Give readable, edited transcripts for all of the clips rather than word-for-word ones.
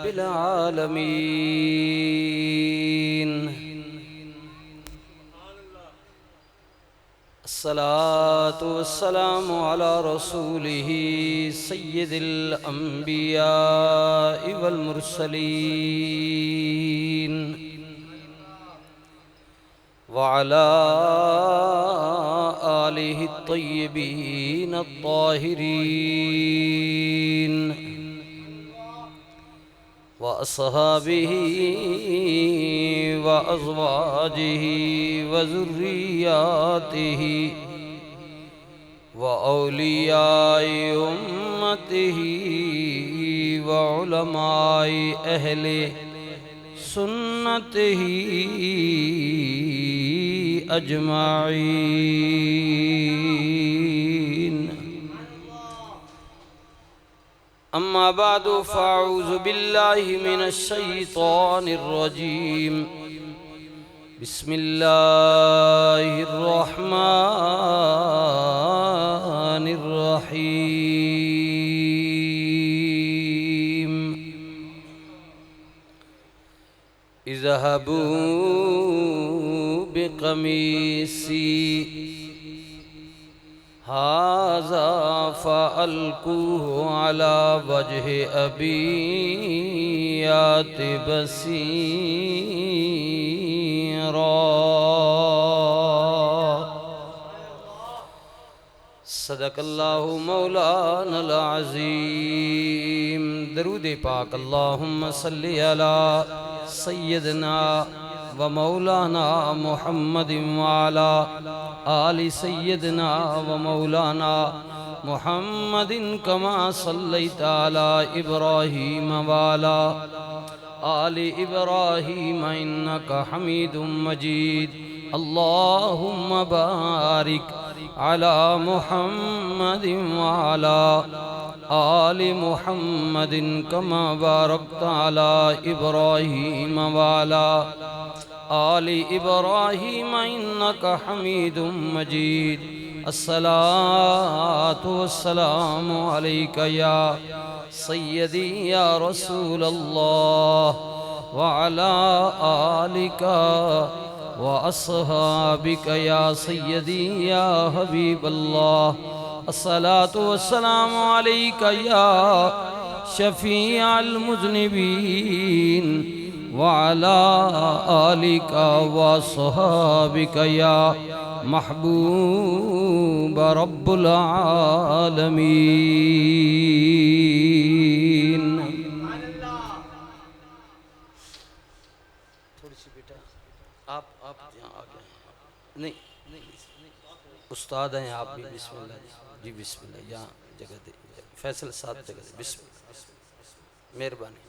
बिलालमीन अस्सलातु वस्सलामु अला रसूलिही सय्यिदिल अंबिया वल मुरसलीन व अला आलिहि तय्यबीन अत्ताहिरीन व अस्हाबिही व अज़वाजिही व ज़ुर्रियातिही व औलियाए उम्मतिही व उलमाए अहले सुन्नतिही अजमाईन। अम्मा बादु फ़अऊज़ु बिल्लाहि मिनश शैतानिर रजीम। बिस्मिल्लाहिर रहमानिर रहीम। इज़हबू बिक़मीसी हाज़ा फ़अल्क़ूहु अला वजहि अबी याति बसीरा। सदक़ल्लाहु मौलानल अज़ीम। दरूद पाक अल्लाहुम्मा सल्लि अला सय्यदना व मौलाना मुहम्मदिन व अला आलि सय्यदना व मौलाना मुहम्मदिन कमा सल्लैता अला इब्राहीम व अला आलि इब्राहीम इन्नका हमीदुम मजीद। अल्लाहुम्मा बारिक अला मुहम्मदिन व अला आलि मुहम्मदिन कमा बारकता अला इब्राहीम व अला आलि इब्राहीम इन्नका हमीदुम मजीद। अस्सलातु वस्सलामु अलैका या सय्यदी या रसूल अल्लाह व अला आलिका व अस्हाबिका या सय्यदी या हबीब अल्लाह। अस्सलातु वस्सलामु अलैका या शफीअल मुज़निबीन व अला आलिका व अस्हाबिका या महबूब रब्बुल आलमीन। थोड़ी सी बेटा आप यहाँ आ गए। नहीं उस्ताद हैं आप भी। बिस्मिल्लाह जी बिस्मिल्लाह। यहाँ जगह दे फैसल साथ जगह दे। बिस्मिल्लाह मेहरबानी।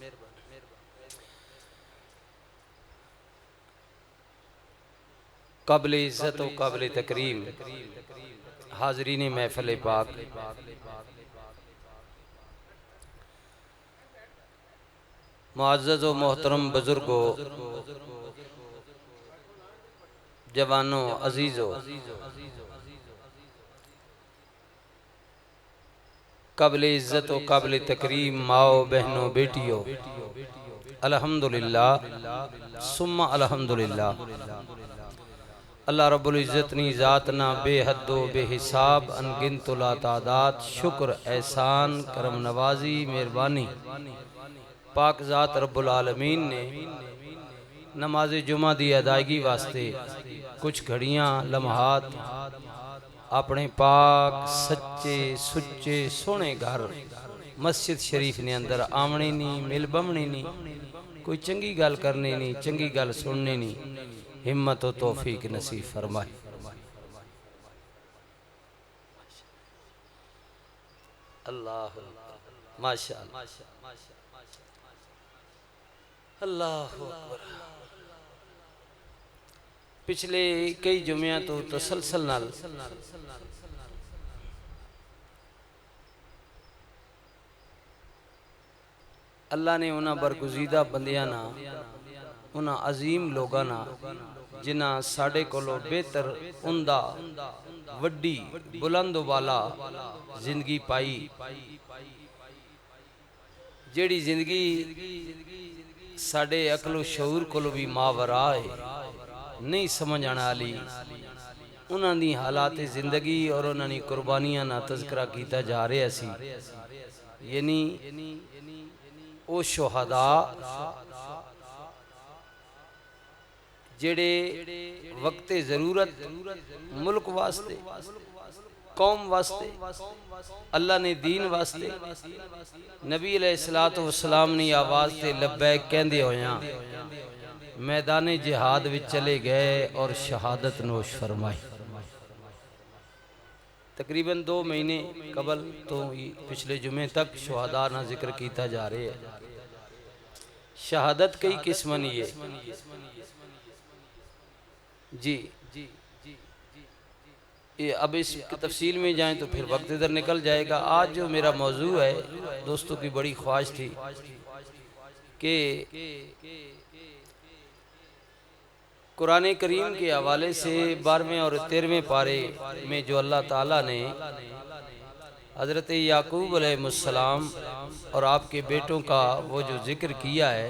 काबिल इज़्ज़त व काबिल तकरीम हाज़रीन महफ़िल पाक, मुअज़्ज़ज़ व मोहतरम बुज़ुर्गों, जवानों, अज़ीज़ों, काबिल इज़्ज़त व काबिल तकरीम माओ बहनों बेटियों, अल्हम्दुलिल्लाह सुम्मा अल्हम्दुलिल्लाह। अल्लाह रब्बुल इज़्ज़त नी ज़ात ना बेहदो बेहिसाब अनगिनत ला तादाद शुक्र एहसान करम नवाजी मेहरबानी पाक ज़ात रब्बुल आलमीन ने नमाज जुमा दी अदायगी वास्ते कुछ घड़ियाँ लम्हात अपने पाक सच्चे सुच्चे सोने घर मस्जिद शरीफ ने अंदर आवने नहीं, मिल बमने नहीं, कोई चंगी गल करनी नहीं, चंगी गल सुननी नहीं, हिम्मत व तौफीक नसीब फरमाए। अल्लाह माशाअल्लाह अल्लाहु अकबर। पिछले कई जुम्मियां तो तसलसल नाल अल्लाह ने उन्हां बरगुज़ीदा बंदियां ना उन्हां अजीम लोगां ना जिन्हां साडे कोलों बेहतर उंदा वड्डी बुलंद वाला जिंदगी पाई, जेड़ी जिंदगी साडे अकलो शऊर कोलो भी मावरा है नहीं समझ आने वाली उन्हां दी हालात जिंदगी और उन्हां दी कुर्बानियां ना तज़किरा कीता जा रहा सी। यानी ओ शुहदा जेड़े वक्ते ज़रूरत मुल्क वास्ते कौम वास्ते अल्लाह ने दीन वास्ते नबी अलैहिस्सलातु वस्सलाम ने आवाज़ से लब्बैक कहंदे होया मैदान जिहाद विच चले गए और शहादत नोश फरमाई। तकरीबन 2 महीने कबल तो पिछले जुमे तक शुहदा ना जिक्र किया जा रहा है। शहादत कई किस्मनी है जी। ये अब इस तफसील में जाएं तो फिर वक्त इधर निकल जाएगा। आज जो मेरा मौजू है दोस्तों की बड़ी ख्वाहिश थी कि कुरान करीम के हवाले से 12वें और 13वें पारे में जो अल्लाह ताला ने हज़रत याकूब अलैहिस्सलाम और आपके बेटों का वो जो जिक्र किया है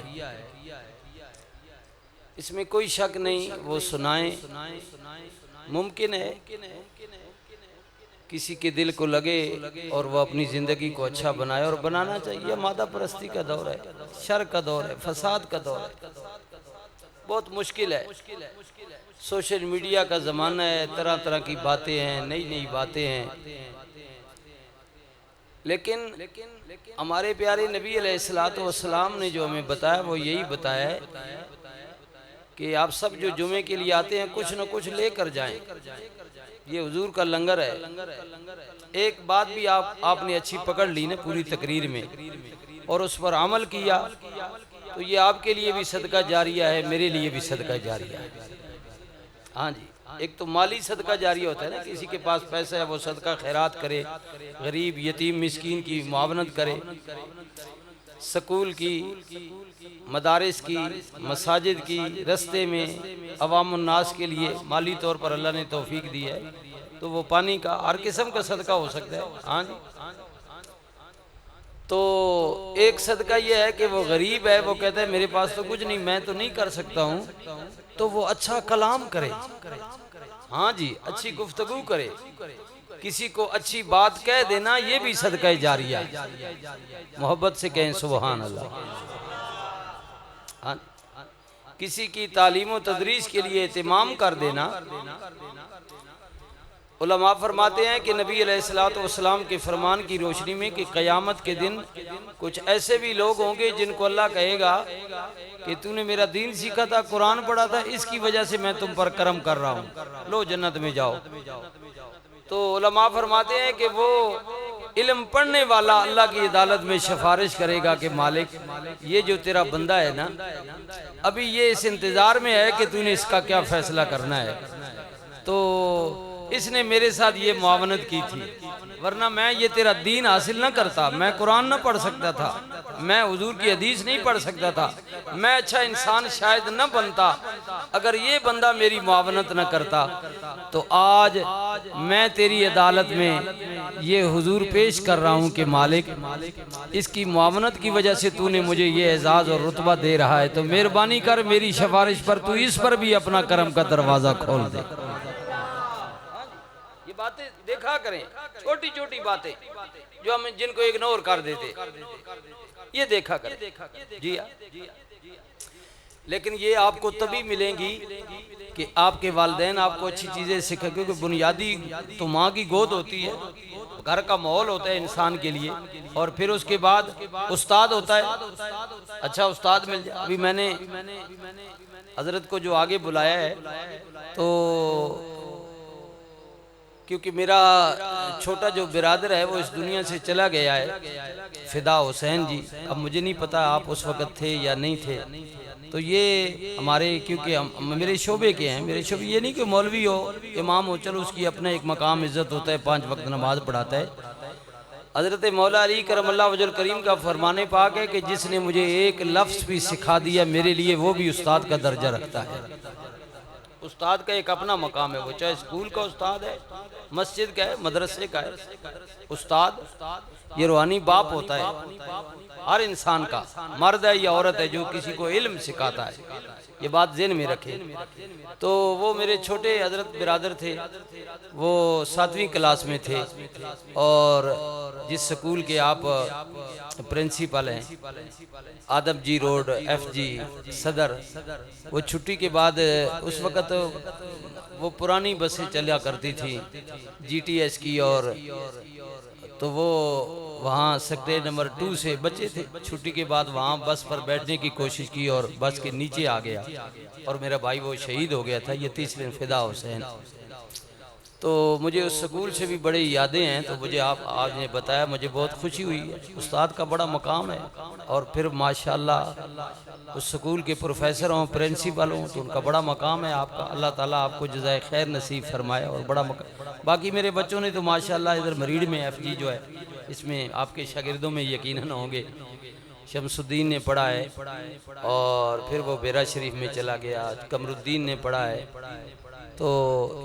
इसमें कोई शक नहीं वो सुनाएं। मुमकिन है किसी के दिल को लगे और वह अपनी ज़िंदगी को अच्छा बनाए और बनाना चाहिए। मादा परस्ती का दौर है, शर का दौर है, फसाद का दौर है, बहुत मुश्किल है। सोशल मीडिया का ज़माना है, तरह तरह की बातें हैं, नई नई बातें हैं। लेकिन हमारे प्यारे नबी अलैहिस्सलातु वस्सलाम ने जो हमें बताया वो यही बताया कि आप सब जो जुमे के लिए आते हैं कुछ न कुछ लेकर जाएं। ये हुजूर का लंगर है। एक बात भी आपने अच्छी पकड़ ली ना पूरी तकरीर में और उस पर अमल किया तो ये आपके लिए भी सदका जारिया है, मेरे लिए भी सदका जारिया है। हाँ जी, एक तो माली सदका जारिया होता है ना, किसी के पास पैसा है वो सदका खैरात करे, गरीब यतीम मिस्कीन की मुआवनत करे, स्कूल की, मदारिस की, मसाजिद की, रस्ते में अवामुन्नास के लिए माली तौर पर अल्लाह ने तौफीक दी है तो वो पानी का हर किस्म का सदका हो सकता है। हाँ जी, तो एक सदका ये है कि वो गरीब है, वो कहता है मेरे पास तो कुछ नहीं, मैं तो नहीं कर सकता हूँ, तो वो अच्छा कलाम करे। हाँ जी, अच्छी गुफ्तगू करे, किसी को अच्छी बात कह देना ये भी सदका जारिया है। मोहब्बत से कहें सुभान अल्लाह। हाँ, किसी की तालीम व तदरीस के लिए एहतिमाम कर देना। उलमा फरमाते हैं कि नबी अलैहिस्सलातु वस्सलाम के फरमान की रोशनी में कि क़यामत के दिन कुछ ऐसे भी लोग होंगे जिनको अल्लाह कहेगा कि तूने मेरा दीन सीखा था, कुरान पढ़ा था, इसकी वजह से मैं तुम पर करम कर रहा हूँ, लो जन्नत में जाओ। तो उलमा फरमाते हैं कि वो इल्म पढ़ने वाला अल्लाह की अदालत में सिफारिश करेगा कि मालिक ये जो तेरा बंदा है ना अभी ये इस इंतज़ार में है कि तूने इसका क्या फैसला करना है, तो इसने मेरे साथ ये मुआवनत की थी, वरना मैं ये तेरा दीन हासिल न करता, मैं कुरान न पढ़ सकता था, मैं हुजूर की हदीस नहीं पढ़ सकता था, मैं अच्छा इंसान शायद न बनता अगर ये बंदा मेरी मुआवनत न करता। तो आज मैं तेरी अदालत में ये हुजूर पेश कर रहा हूँ कि मालिक इसकी मुआवनत की वजह से तूने मुझे ये एजाज़ और रुतबा दे रहा है, तो मेहरबानी कर मेरी सिफारिश पर तू इस पर भी अपना करम का दरवाज़ा खोल दे। ये बातें देखा करें, छोटी छोटी बातें जो हम जिनको इग्नोर कर देते, ये देखा करें जी। लेकिन ये आपको तभी मिलेंगी कि आपके वालिदैन आपको अच्छी चीज़ें सिखा, क्योंकि बुनियादी तो माँ की गोद होती है, घर का माहौल होता है इंसान के लिए, और फिर उसके बाद उस्ताद होता है। अच्छा उस्ताद मिल जाए। अभी मैंने हजरत को जो आगे बुलाया है तो क्योंकि मेरा छोटा जो बिरादर है वो इस दुनिया से चला गया है, फिदा हुसैन जी। अब मुझे नहीं पता आप उस वक़्त थे या नहीं थे, तो ये हमारे क्योंकि हम मेरे शोबे के हैं, मेरे शोबे ये नहीं कि मौलवी हो इमाम हो, चलो उसकी अपना एक मकाम इज़्ज़त होता है, 5 वक्त नमाज पढ़ाता है। हज़रत मौला अली करमल्लाह वजहुल करीम का फरमाने पाक है कि जिसने मुझे एक लफ्ज़ भी सिखा दिया मेरे लिए वो भी उस्ताद का दर्जा रखता है। उस्ताद का एक अपना मकाम है, वो चाहे स्कूल का उस्ताद है, मस्जिद का है, मदरसे का है। उस्ताद ये रूहानी बाप होता है। हर इंसान का, मर्द है या औरत है, जो किसी को इल्म सिखाता है, ये बात ज़हन में रखे। तो वो मेरे छोटे हजरत बिरादर थे, वो 7वीं क्लास में थे, और जिस स्कूल के आप प्रिंसिपल हैं, आदम जी रोड FG सदर, वो छुट्टी के बाद उस वक़्त वो पुरानी बसें चला करती थी GTS की, और तो वो वहाँ सेक्टर नंबर 2 से बच्चे थे, छुट्टी के बाद वहाँ बस पर बैठने की कोशिश की और बस के नीचे आ गया, और मेरा भाई वो शहीद हो गया था, ये तीसरे फिदा हुसैन। तो मुझे उस स्कूल से भी बड़ी यादें हैं। तो मुझे आप आज ने बताया, मुझे बहुत खुशी हुई है। उस्ताद का बड़ा मकाम है, और फिर माशाल्लाह उस स्कूल के प्रोफेसर हों, प्रिंसिपल हों, तो उनका बड़ा मकाम है। आपका अल्लाह ताला आपको जज़ाए खैर नसीब फरमाए, और बड़ा मकाम। बाकी मेरे बच्चों ने तो माशाल्लाह इधर मरीड़ में FG जो है, इसमें आपके शागिर्दों में यकीनन होंगे, शमसुद्दीन ने पढ़ा है, और फिर वो बेरा शरीफ में चला गया, कमरुद्दीन ने पढ़ा है, तो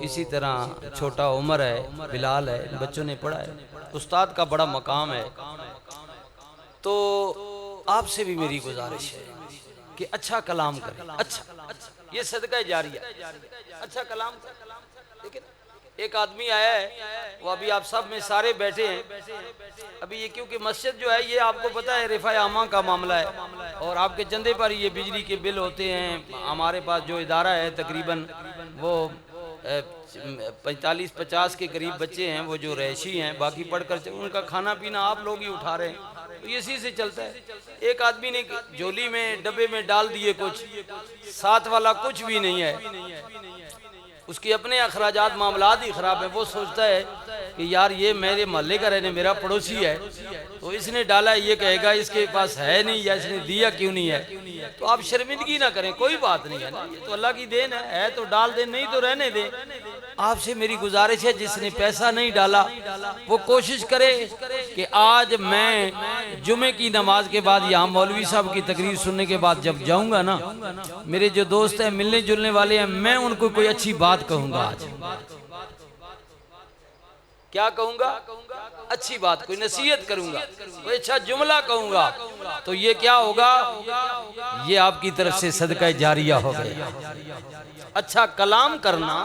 इसी तरह छोटा उमर है, बिलाल है, इन बच्चों ने पढ़ा है। उस्ताद का बड़ा मकाम है। तो आपसे भी मेरी गुजारिश है कि अच्छा कलाम करें, अच्छा ये सदका जारिया, अच्छा कलाम करें। लेकिन एक आदमी आया है, वो अभी आप सब में सारे बैठे हैं अभी, ये क्योंकि मस्जिद जो है ये आपको पता है रिफाए आमा का मामला है, और आपके चंदे पर ये बिजली के बिल होते हैं। हमारे पास जो इदारा है तकरीबन वो 45-50 के करीब बच्चे हैं, वो जो रैशी हैं, बाकी पढ़कर उनका खाना पीना आप लोग ही उठा रहे हैं, तो इसी से चलता है। एक आदमी ने झोली में डब्बे में डाल दिए कुछ, साथ वाला कुछ भी नहीं है, उसके अपने अखराजात मामलात ही ख़राब है। वो सोचता है कि यार ये मेरे मोहल्ले का रहने, मेरा पड़ोसी है, तो इसने डाला, ये कहेगा इसके पास है नहीं, या इसने दिया क्यों नहीं है। तो आप शर्मिंदगी ना करें, कोई बात नहीं है ना, ये तो अल्लाह की देन है तो डाल दे, नहीं तो रहने दे। आपसे मेरी गुजारिश है, जिसने पैसा नहीं डाला वो कोशिश करे कि आज मैं जुमे की नमाज के बाद यहाँ मौलवी साहब की तकरीर सुनने के बाद जब जाऊंगा ना, मेरे जो दोस्त हैं, मिलने जुलने वाले हैं, मैं उनको कोई अच्छी बात कहूंगा। आज क्या कहूंगा? अच्छी बात, कोई नसीहत करूंगा, कोई अच्छा जुमला कहूंगा, तो ये क्या होगा? ये आपकी तरफ से सदका जारिया हो गया। अच्छा कलाम करना,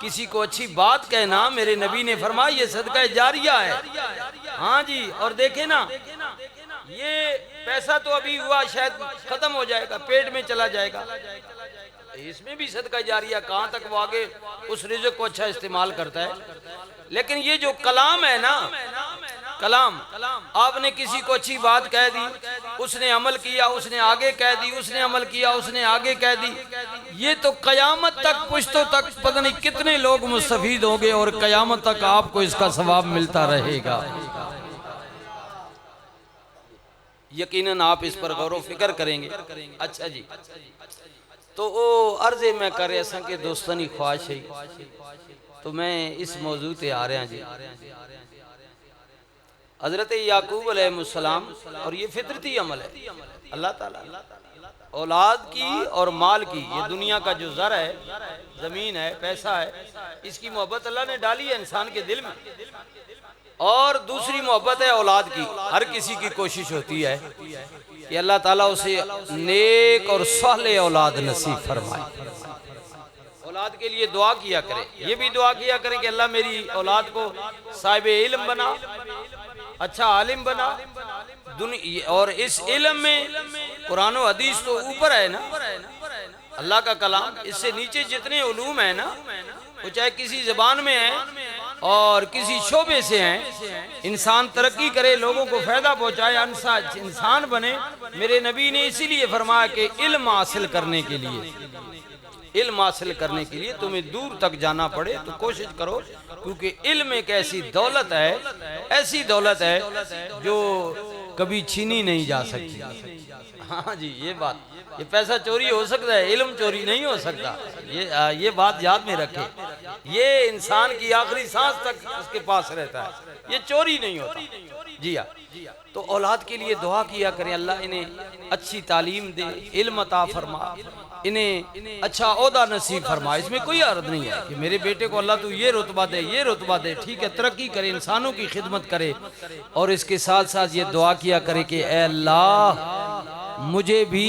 किसी को अच्छी बात कहना, मेरे नबी ने फरमाया ये सदका जारिया है। हाँ जी, और देखे ना, ये पैसा तो अभी हुआ, शायद खत्म हो जाएगा, पेट में चला जाएगा, इसमें भी सदका जारिया, कहाँ तक वो आगे उस रिज़्क़ को अच्छा इस्तेमाल करता है। लेकिन ये जो कलाम है ना, कलाम, आपने किसी को अच्छी बात कह दी, उसने अमल किया, उसने आगे कह दी, उसने अमल किया, उसने आगे कह दी, ये तो कयामत तक, पुश्तों तक पता नहीं कितने लोग मुस्तफीद होंगे, और कयामत तक आपको इसका सवाब मिलता रहेगा। यकीनन आप इस पर गौर व फिक्र करेंगे। अच्छा जी, तो वो अर्ज़े मैं कर रहा कि दोस्तनी ख्वाहिश है, तो मैं इस मौजू ते आ रहा जी। हज़रत याकूब अलैहिस्सलाम, और ये फितरती अमल है, अल्लाह ताला औलाद की और माल की, ये दुनिया का जो ज़र है, ज़मीन है, पैसा है, इसकी मोहब्बत अल्लाह ने डाली है इंसान के दिल में, और दूसरी मोहब्बत है औलाद की। हर किसी की कोशिश होती है कि अल्लाह ताला उसे नेक और साले औलाद नसीब फरमाए। औलाद के लिए दुआ किया करें, ये भी दुआ किया करें कि अल्लाह मेरी औलाद को साहिब इल्म बना, अच्छा आलिम बना, और इस इल्म में कुरान और हदीस तो ऊपर है ना, अल्लाह का कलाम, इससे नीचे जितने उलूम है ना, वो चाहे किसी ज़बान में है और किसी शोबे से हैं, इंसान तरक्की करे, लोगों को फ़ायदा पहुँचाए, इंसान बने। मेरे नबी ने इसीलिए फरमाया कि इल्म हासिल करने के लिए, इल्म हासिल करने के लिए तुम्हें दूर तक जाना पड़े तो कोशिश करो, क्योंकि इल्म एक ऐसी दौलत है, ऐसी दौलत है जो कभी छीनी नहीं जा सकती। हाँ जी, ये बात, ये पैसा चोरी हो सकता है, इल्म चोरी नहीं हो सकता। ये बात याद में रखे। ये इंसान की आखिरी सांस तक उसके पास रहता है, ये चोरी नहीं होता। जी हाँ, तो औलाद के लिए दुआ किया करें, अल्लाह इन्हें अच्छी तालीम दे, इल्म अता फरमा, इन्हें अच्छा ओहदा नसीब फरमा। इसमें कोई अर्थ नहीं है कि मेरे बेटे को अल्लाह तू ये रुतबा दे, ये रुतबा दे। ठीक है, तरक्की करे, इंसानों की खिदमत करे, और इसके साथ साथ ये दुआ किया करे कि ए अल्लाह मुझे भी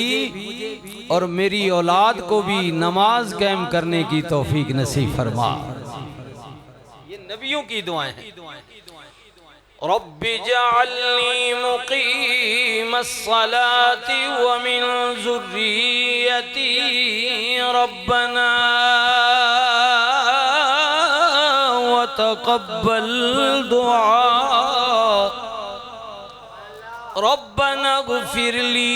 और मेरी औलाद को भी नमाज कायम करने की तौफीक नसीब फरमा। ये नबियों की दुआएं हैं। रब्बि जअलनी मुक़ीमस्सलाति व मिन ज़ुर्रिय्यती रब्बना व तक़ब्बल दुआ। रब्बना इग़फ़िर ली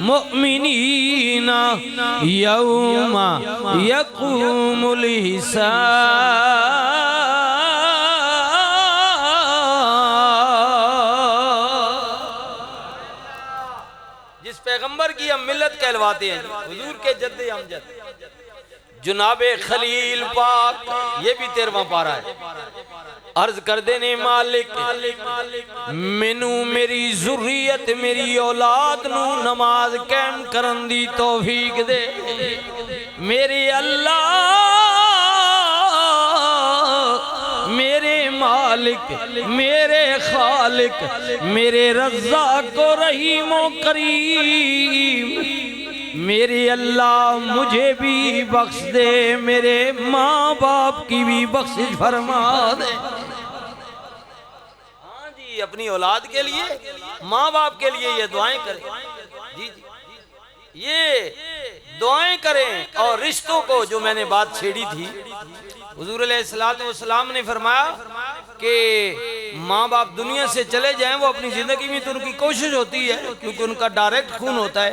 मुमिनीना यौमा यक़ूमुल हिसाब। जिस पैगंबर की हम मिल्लत कहलवाते हैं, हुजूर के जद्दे अमजद जुनाबे खलील पाक, ये भी 13वां पारा है। अर्ज कर देने मालिक मैनू मेरी जुर्रियत मेरी औलाद नू नमाज कायम करन दी तौफीक दे। मेरे अल्लाह मेरे मालिक मेरे खालिक मेरे रज़्ज़ाक़ को रहीम व करीम, मेरे अल्लाह मुझे भी बख्श दे, मेरे माँ बाप की भी बख्शिश फरमा दे। हाँ जी, अपनी औलाद के लिए, माँ बाप के लिए ये दुआएं करें। जी जी, ये दुआएं करें। और रिश्तों को, जो मैंने बात छेड़ी थी, हुजूर अलैहिस्सलाम ने फरमाया कि माँ बाप दुनिया से चले जाएं, वो अपनी जिंदगी में तो उनकी कोशिश होती है क्योंकि उनका डायरेक्ट खून होता है,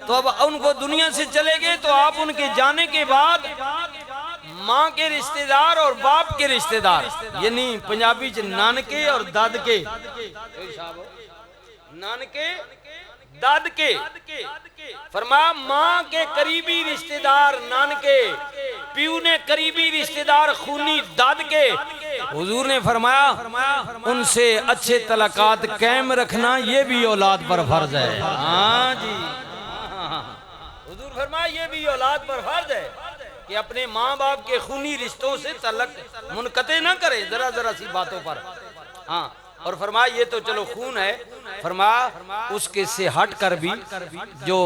तो अब उनको दुनिया से चले गए तो आप उनके जाने के बाद माँ के रिश्तेदार और बाप के रिश्तेदार, यानी पंजाबी च नानके और दादके, नानके दादके, फरमाया माँ के करीबी रिश्तेदार नानके, पीऊ ने करीबी रिश्तेदार खूनी दादके। हुजूर ने फरमाया उनसे अच्छे तलकात कायम रखना ये भी औलाद पर फर्ज है। हाँ जी, हुजूर फरमाया ये भी औलाद पर फर्ज है कि अपने माँ बाप के खूनी रिश्तों से तलक मुनक़ते न करे जरा जरा सी बातों पर। हाँ, और फरमाया ये तो चलो खून है, फरमाया उसके से हट कर भी जो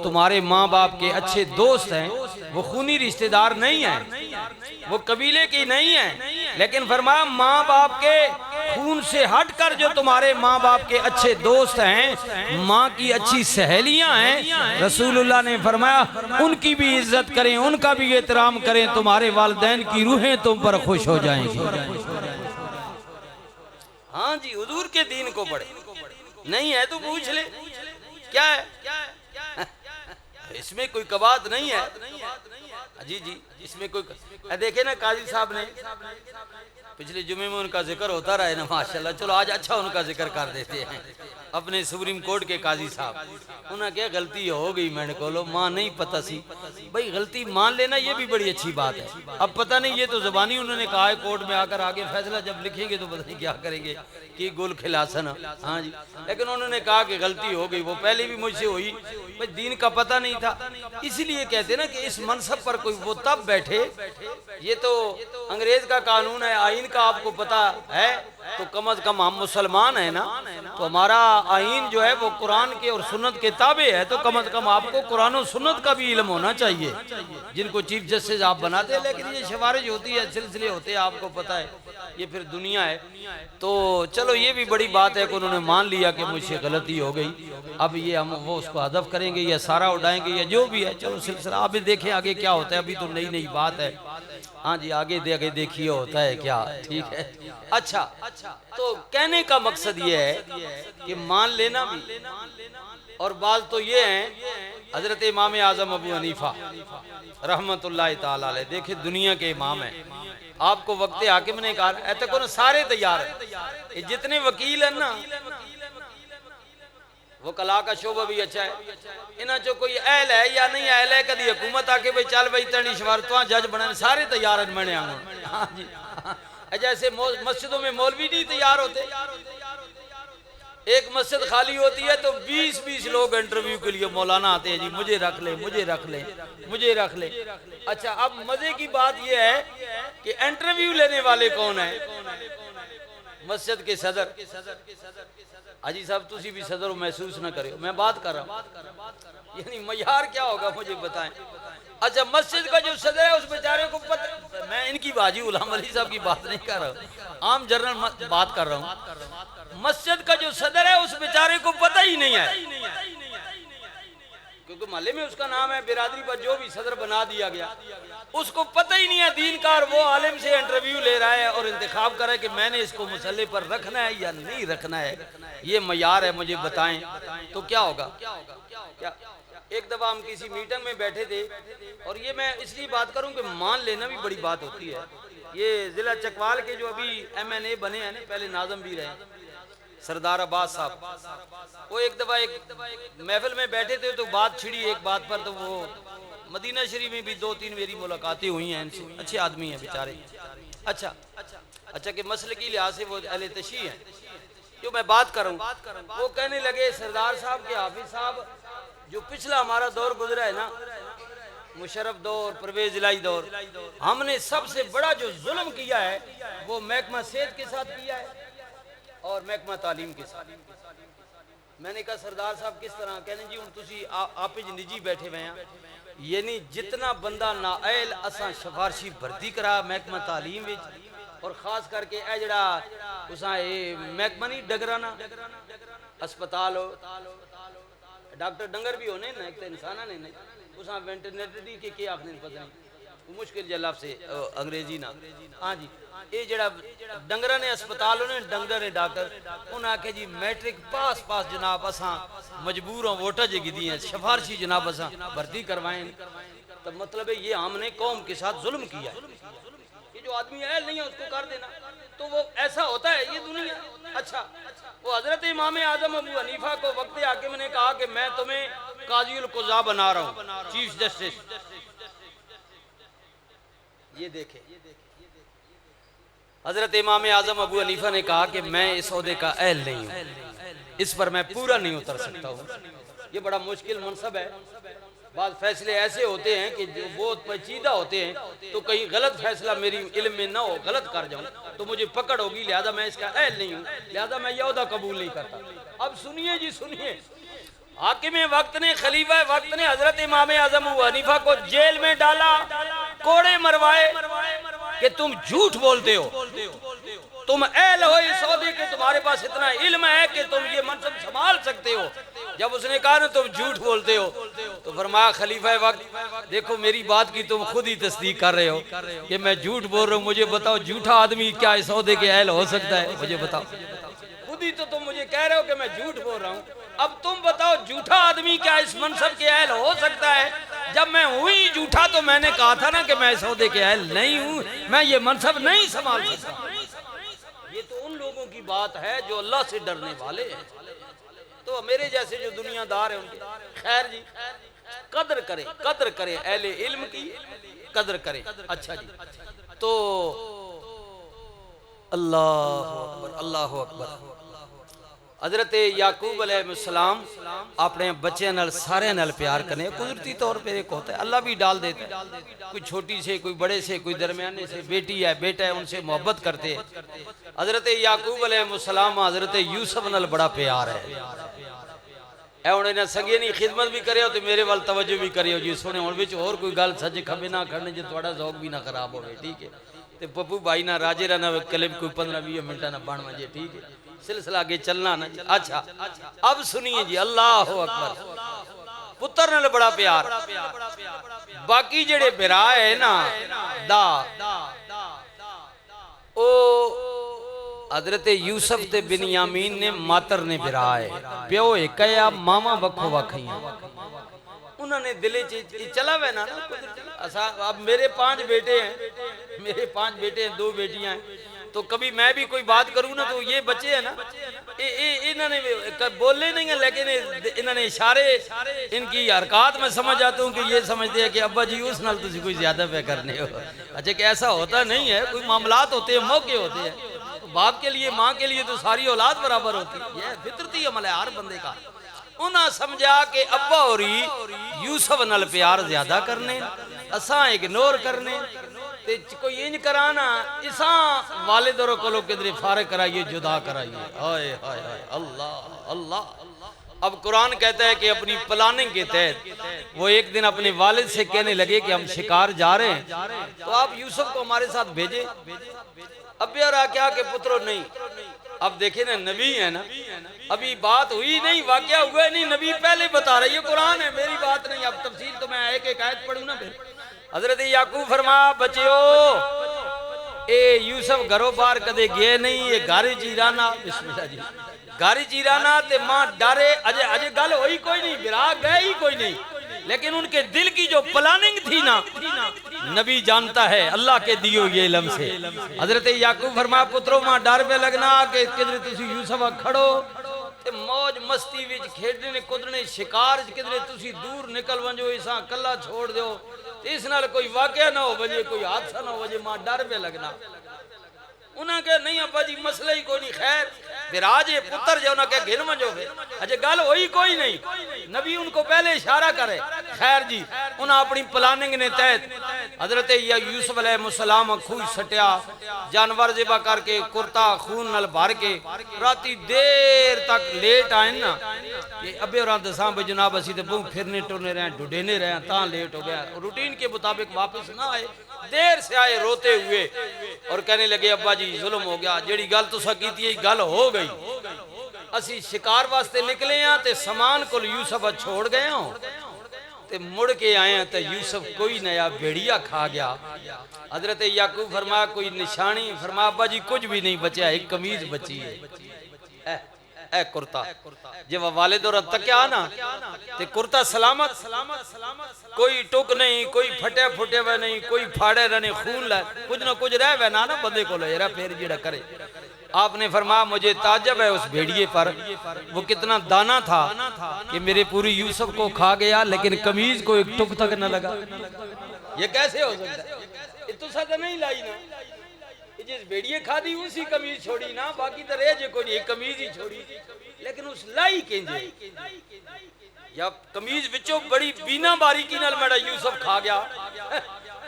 तुम्हारे माँ बाप के अच्छे दोस्त हैं वो खूनी रिश्तेदार नहीं हैं, वो कबीले की नहीं हैं, लेकिन फरमाया माँ बाप के खून से हट कर जो तुम्हारे माँ बाप के अच्छे दोस्त हैं, माँ की अच्छी सहेलियां हैं, रसूलुल्लाह ने फरमाया उनकी भी इज्जत करें, उनका भी एहतराम करें, तुम्हारे वालिदैन की रूहें तुम पर खुश हो जाएंगी। हाँ जी, हुजूर के दीन को पढ़े, नहीं है तो पूछ ले क्या है, इसमें कोई कबात नहीं है। जी जी, इसमें कोई देखे ना, काजी साहब ने पिछले जुमे में उनका जिक्र होता रहा है ना, माशाल्लाह। चलो आज अच्छा उनका जिक्र कर देते हैं। अपने सुप्रीम कोर्ट के काजी साहब, उन्हें क्या गलती हो गई, मैंने कहो माँ नहीं पता सी, भाई गलती मान लेना ये भी बड़ी अच्छी बात है। अब पता नहीं, ये तो जबानी उन्होंने कहा है, कोर्ट में आकर आगे फैसला जब लिखेंगे तो पता नहीं क्या करेंगे कि गुल खिलासन। हाँ जी, लेकिन उन्होंने कहा कि गलती हो गई, वो पहले भी मुझसे हुई, भाई दीन का पता नहीं था। इसीलिए कहते ना कि इस मनसब पर कोई वो तब बैठे, ये तो अंग्रेज का कानून है, आइन का आपको पता है, तो कम अज कम हम मुसलमान है ना, तो हमारा आइन जो है वो कुरान के और सुन्नत के ताबे है, तो कम अज कम आपको कुरान और सुन्नत का भी इल्म होना चाहिए, जिनको चीफ जस्टिस आप बनाते हैं। लेकिन ये सिफारिश होती है, सिलसिले होते हैं, आपको पता है, ये फिर दुनिया है। तो चलो ये भी बड़ी बात है कि उन्होंने मान लिया कि मुझसे गलती हो गई, अब ये हम वो उसको हदफ करेंगे या सारा उड़ाएंगे या जो भी है, चलो सिलसिला आप भी देखें आगे क्या होता है, अभी तो नई नई बात है। हाँ जी आगे देखिए होता है क्या, ठीक है। अच्छा, तो कहने का मकसद ये है कि मान लेना भी, और बात तो ये है हजरत इमाम आजम अबू हनीफा रहमतुल्लाह ताला अलैह, देखिए दुनिया के इमाम है। आपको वक्त हाकिम ने कहा ऐसे को सारे तैयार है, जितने वकील है ना, वो कला का शोभा भी अच्छा है, इन्हें जो कोई अहल है या नहीं अहल है, कभी हुकूमत आके भाई चल भाई तनी शवारत जज बने, सारे तैयार है मैंने आंगन। हाँ जी, जैसे मस्जिदों में मौलवी नहीं तैयार होते, एक मस्जिद खाली होती है तो 20-20 लोग इंटरव्यू के लिए मौलाना आते हैं जी, मुझे रख ले, मुझे रख ले, मुझे रख ले। अच्छा, अब मजे की बात यह है कि इंटरव्यू लेने वाले कौन है? मस्जिद के सदर। हाजी साहब तुसी भी सदर महसूस ना करो, मैं बात कर रहा हूँ, यानी मयार क्या होगा मुझे बताएं। अच्छा, मस्जिद का जो सदर है उस बेचारे को पता, मैं इनकी बाजी गुलाम अली साहब की बात नहीं कर रहा हूँ, आम जनरल बात कर रहा हूँ। मस्जिद का जो सदर है उस बेचारे को पता ही नहीं है, क्योंकि मोहल्ले में उसका नाम है, बिरादरी पर जो भी सदर बना दिया गया, उसको पता ही नहीं है दीन का, और वो आलिम से इंटरव्यू ले रहा है और इंतखाब कर रहा है कि मैंने इसको मुसल्ले पर रखना है या नहीं रखना है, ये मयार है, मुझे बताएं तो क्या होगा। क्या एक दफा हम किसी मीटिंग में बैठे थे, और ये मैं इसलिए बात करूं कि मान लेना भी बड़ी बात होती है। ये जिला चकवाल के जो अभी MNA बने हैं ना, पहले नाज़म भी रहे, सरदार अब्बास साहब, वो एक दफा एक महफिल में बैठे थे तो बात छिड़ी एक बात पर, तो वो मदीना शरीफ में भी 2-3 मेरी मुलाकातें हुई हैं इनसे, अच्छे आदमी हैं बेचारे। अच्छा कि मसले की लिहाज से वो अहले तशी हैं, जो मैं बात करूं, वो कहने लगे सरदार साहब के हाफिज साहब, जो पिछला हमारा दौर गुजरा है ना, मुशर्रफ दौर, परवेज इलाही दौर, हमने सबसे बड़ा जो जुल्म किया है वो महकमा सेहत के साथ किया है और महकमा तालीम के साथ। मैंने कहा सरदार साहब किस तरह? कहने जी हूँ तुसी आप निजी बैठे हुए हैं, यानी जितना बंदा नाअहल असा सिफारशी भर्ती करा महकमा तालीम विच, और खास करके ए जड़ा उसा ये महकमा नहीं डगराना अस्पताल हो, डॉक्टर डंगर भी होने ना, एक तो इंसान ने नहीं उसा वेंटिलेटर के क्या आखने पता नहीं, वो मुश्किल जलाब से अंग्रेजी ना। हाँ जी, ये जड़ा डंगर ने अस्पताल ने डंगर ने डॉक्टर उन्हें आखे जी मैट्रिक पास जनाब असा मजबूर हो वोटा जी दी है, सिफारशी जनाब असा भर्ती करवाएं, तो मतलब है ये हमने कौम के साथ जुल्म किया है। ये जो आदमी अहल नहीं है उसको कर देना, तो वो ऐसा होता है ये दुनिया। अच्छा, वो हजरत इमाम आजम अबू हनीफा को वक्त हाकिम ने कहा कि मैं तुम्हें काज़ीउल क़ुज़ा बना रहा हूँ, चीफ जस्टिस। ये देखे हजरत इमाम आजम अबू हनीफा ने कहा कि मैं इस ओहदे का अहल नहीं हूँ, इस पर मैं पूरा नहीं उतर सकता हूँ। ये बड़ा मुश्किल मनसब है। बाद फैसले ऐसे होते हैं कि जो बहुत पेचीदा होते हैं, तो कहीं गलत फैसला मेरी इल्म में ना हो, गलत कर जाऊं तो मुझे पकड़ होगी, लिहाजा मैं इसका अहल नहीं हूँ, लिहाजा मैं यह ओहदा कबूल नहीं करता। अब सुनिए जी सुनिए, हाकिम वक्त ने, खलीफा वक्त ने हजरत इमाम आजम अबू हनीफा को जेल में डाला, कोड़े मरवाए कि तुम झूठ बोलते हो, तुम अहल हो इस ओहदे के, तुम्हारे पास इतना इल्म है कि तुम ये मनसब संभाल सकते हो। जब उसने कहा ना तुम झूठ बोलते हो, तो फरमाया खलीफा वक्त देखो मेरी बात की तुम खुद ही तस्दीक कर रहे हो कि मैं झूठ बोल रहा हूँ, मुझे बताओ झूठा आदमी क्या इस ओहदे के अहल हो सकता है? मुझे बताओ, खुद ही तो तुम मुझे कह रहे हो कि मैं झूठ बोल रहा हूँ, अब तुम बताओ झूठा आदमी क्या इस मनसब के अहल हो सकता है? जब मैं हूं ही झूठा तो मैंने कहा था ना कि मैं इस ओहदे के अहल नहीं हूं, मैं ये मनसब नहीं संभाल सकता। ये तो उन लोगों की बात है जो अल्लाह से डरने वाले हैं। तो मेरे जैसे जो दुनियादार है उनके खैर जी कदर करे अहले इल्म की कदर करे। अच्छा जी, तो अल्लाह अकबर। हजरत याकूब अलैहिस्सलाम अपने बच्चे नाल सारे नाल प्यार करने, कुदरती तौर पर एक होता है, अल्लाह भी डाल देता है, कोई छोटी से कोई बड़े से कोई दरमियाने से, बेटी है बेटा है उनसे मोहब्बत करते हैं। हजरत याकूब अलैहिस्सलाम हजरत यूसुफ नाल बड़ा प्यार है। हुण इन्हां संगे नी खिदमत भी करियो तो मेरे वाल तवज्जो भी करियो जी। सुने हुण विच होर कोई गल सज्जे खब्बे ना करनी जो तुहाडा ज़ौक भी ना खराब होवे, ठीक है? ते पप्पू भाई ना राजे ना क्लिप कोई 15-20 मिनट ना बन वजे, ठीक है? सिलसिला आगे चलना ना। अच्छा अब सुनिए जी, अल्लाह अकबर। पुत्र नाल बड़ा प्यार। बाकी जेड़े बिरा है ना दा ओ हजरत यूसुफ ते बिन्यामीन ने मातर ने बिरा है, प्यो एक है, मामा वखो वखियां। उन्होंने दिले चला वै ना अब मेरे 5 बेटे हैं, मेरे 5 बेटे हैं, 2 बेटियां हैं, तो कभी मैं भी कोई बात करूं ना तो ये बच्चे हैं ना, इन्होंने बोले नहीं है, लेकिन इन्होंने इशारे, इनकी हरकत में समझ आता हूँ कि ये समझते हैं कि अब्बा जी उस नाल तुसी कोई ज्यादा पे करने हो। अच्छा कि ऐसा होता नहीं है, कोई मामलात होते हैं, मौके होते हैं, तो बाप के लिए माँ के लिए तो सारी औलाद बराबर होती है, यह फितरती अमल है हर बंदे का। उन्हें समझा कि अब्बा होरी यूसुफ नाल प्यार ज्यादा करने, असा इग्नोर करने, ते कोई इंज कराना इसा वालिदों को किधरे फारिग कराइए, जुदा कराइए। हाय हाय हाय अल्लाह अल्लाह। अब कुरान कहता है कि अपनी प्लानिंग के तहत वो एक दिन अपने वालिद से कहने लगे कि हम शिकार जा रहे हैं, तो आप यूसुफ को हमारे साथ भेजे। अब क्या के पुत्रो नहीं, अब देखे ना नबी है ना, अभी बात हुई नहीं, वाकया हुआ नहीं, नबी पहले बता रही है, कुरान है, मेरी बात नहीं। अब तफसील तो मैं एक एक आयत पढ़ूं ना। फिर हजरत याकूब फरमा बच्चियो ए यूसुफ घरों बाहर कदे गए नहीं, ये गारी चीराना, बिस्मिल्लाह जी, गारी चीराना ते मां डरे, अजे अजे गल होई कोई नहीं, बिरा गए ही कोई नहीं, लेकिन उनके दिल की जो प्लानिंग थी ना, नबी जानता है अल्लाह के दियो ये इल्म से। हजरत याकूब फरमा पुत्रो मां डर पे लगना कि किधरे तुसी यूसुफ खड़ो ते मौज मस्ती विच खेडने कुदरने शिकार किधरे तुसी दूर निकल वंजो, इसा कल्ला छोड़ दो, इस नाल कोई वाकया ना हो वजे, कोई हादसा ना हो वजे, मां डर पे लगना। उन्हें कहा नहीं अब्बा जी मसला ही कोई नहीं, खैर विराज पुत्र जो उन्हें घिन मंजो। अजय गल होई कोई नहीं, नबी उनको पहले इशारा करे। खैर जी उन्हें अपनी प्लानिंग ने तहत हजरत यूसुफ अलैहिस्सलाम खूह सटिया, जानवर ज़िबा करके कुर्ता खून नाल भर के राती देर तक लेट आए ना कि अबे और दसा भाई जनाब असी तो बहुत फिरने टुरने रहे, ढूंढने रहे, ता लेट हो गया, रूटीन के मुताबिक वापस ना आए, देर से आए रोते हुए और कहने लगे अब्बा जी जुल्म हो गया, जेड़ी गल तुसा कीती गल हो गई, असी शिकार वास्ते निकले हैं ते समान को यूसुफ छोड़ गए हो ते मुड़ के आए हैं तो यूसुफ कोई नया भेड़िया खा गया। हजरत याकूब फरमा कोई निशानी, फरमा अब्बा जी कुछ भी नहीं बचा, एक कमीज बची है, ए कुर्ता जब वालिद और तक्या ना ते कुर्ता सलामत, कोई टुक नहीं, कोई फटे फुटे हुए नहीं, कोई फाड़े नहीं, खून ला कुछ ना कुछ रह वै ना बंदे को लेरा फिर जेड़ा करे। आपने फरमाया मुझे ताज्जुब है उस भेड़िए पर, वो कितना दाना था कि मेरे पूरी यूसुफ को खा गया, लेकिन कमीज को एक टुक तक न लगा। ये कैसे हो सकता है? तो सदा नहीं लाई ना, जिस भेड़िए खा दी उसी कमीज छोड़ी ना, बाकी तो रह जे कोई एक कमीज ही छोड़ी, लेकिन उस लाई केंजे या कमीज विचों बड़ी बीना बारीकी नाल मेरा यूसुफ खा गया,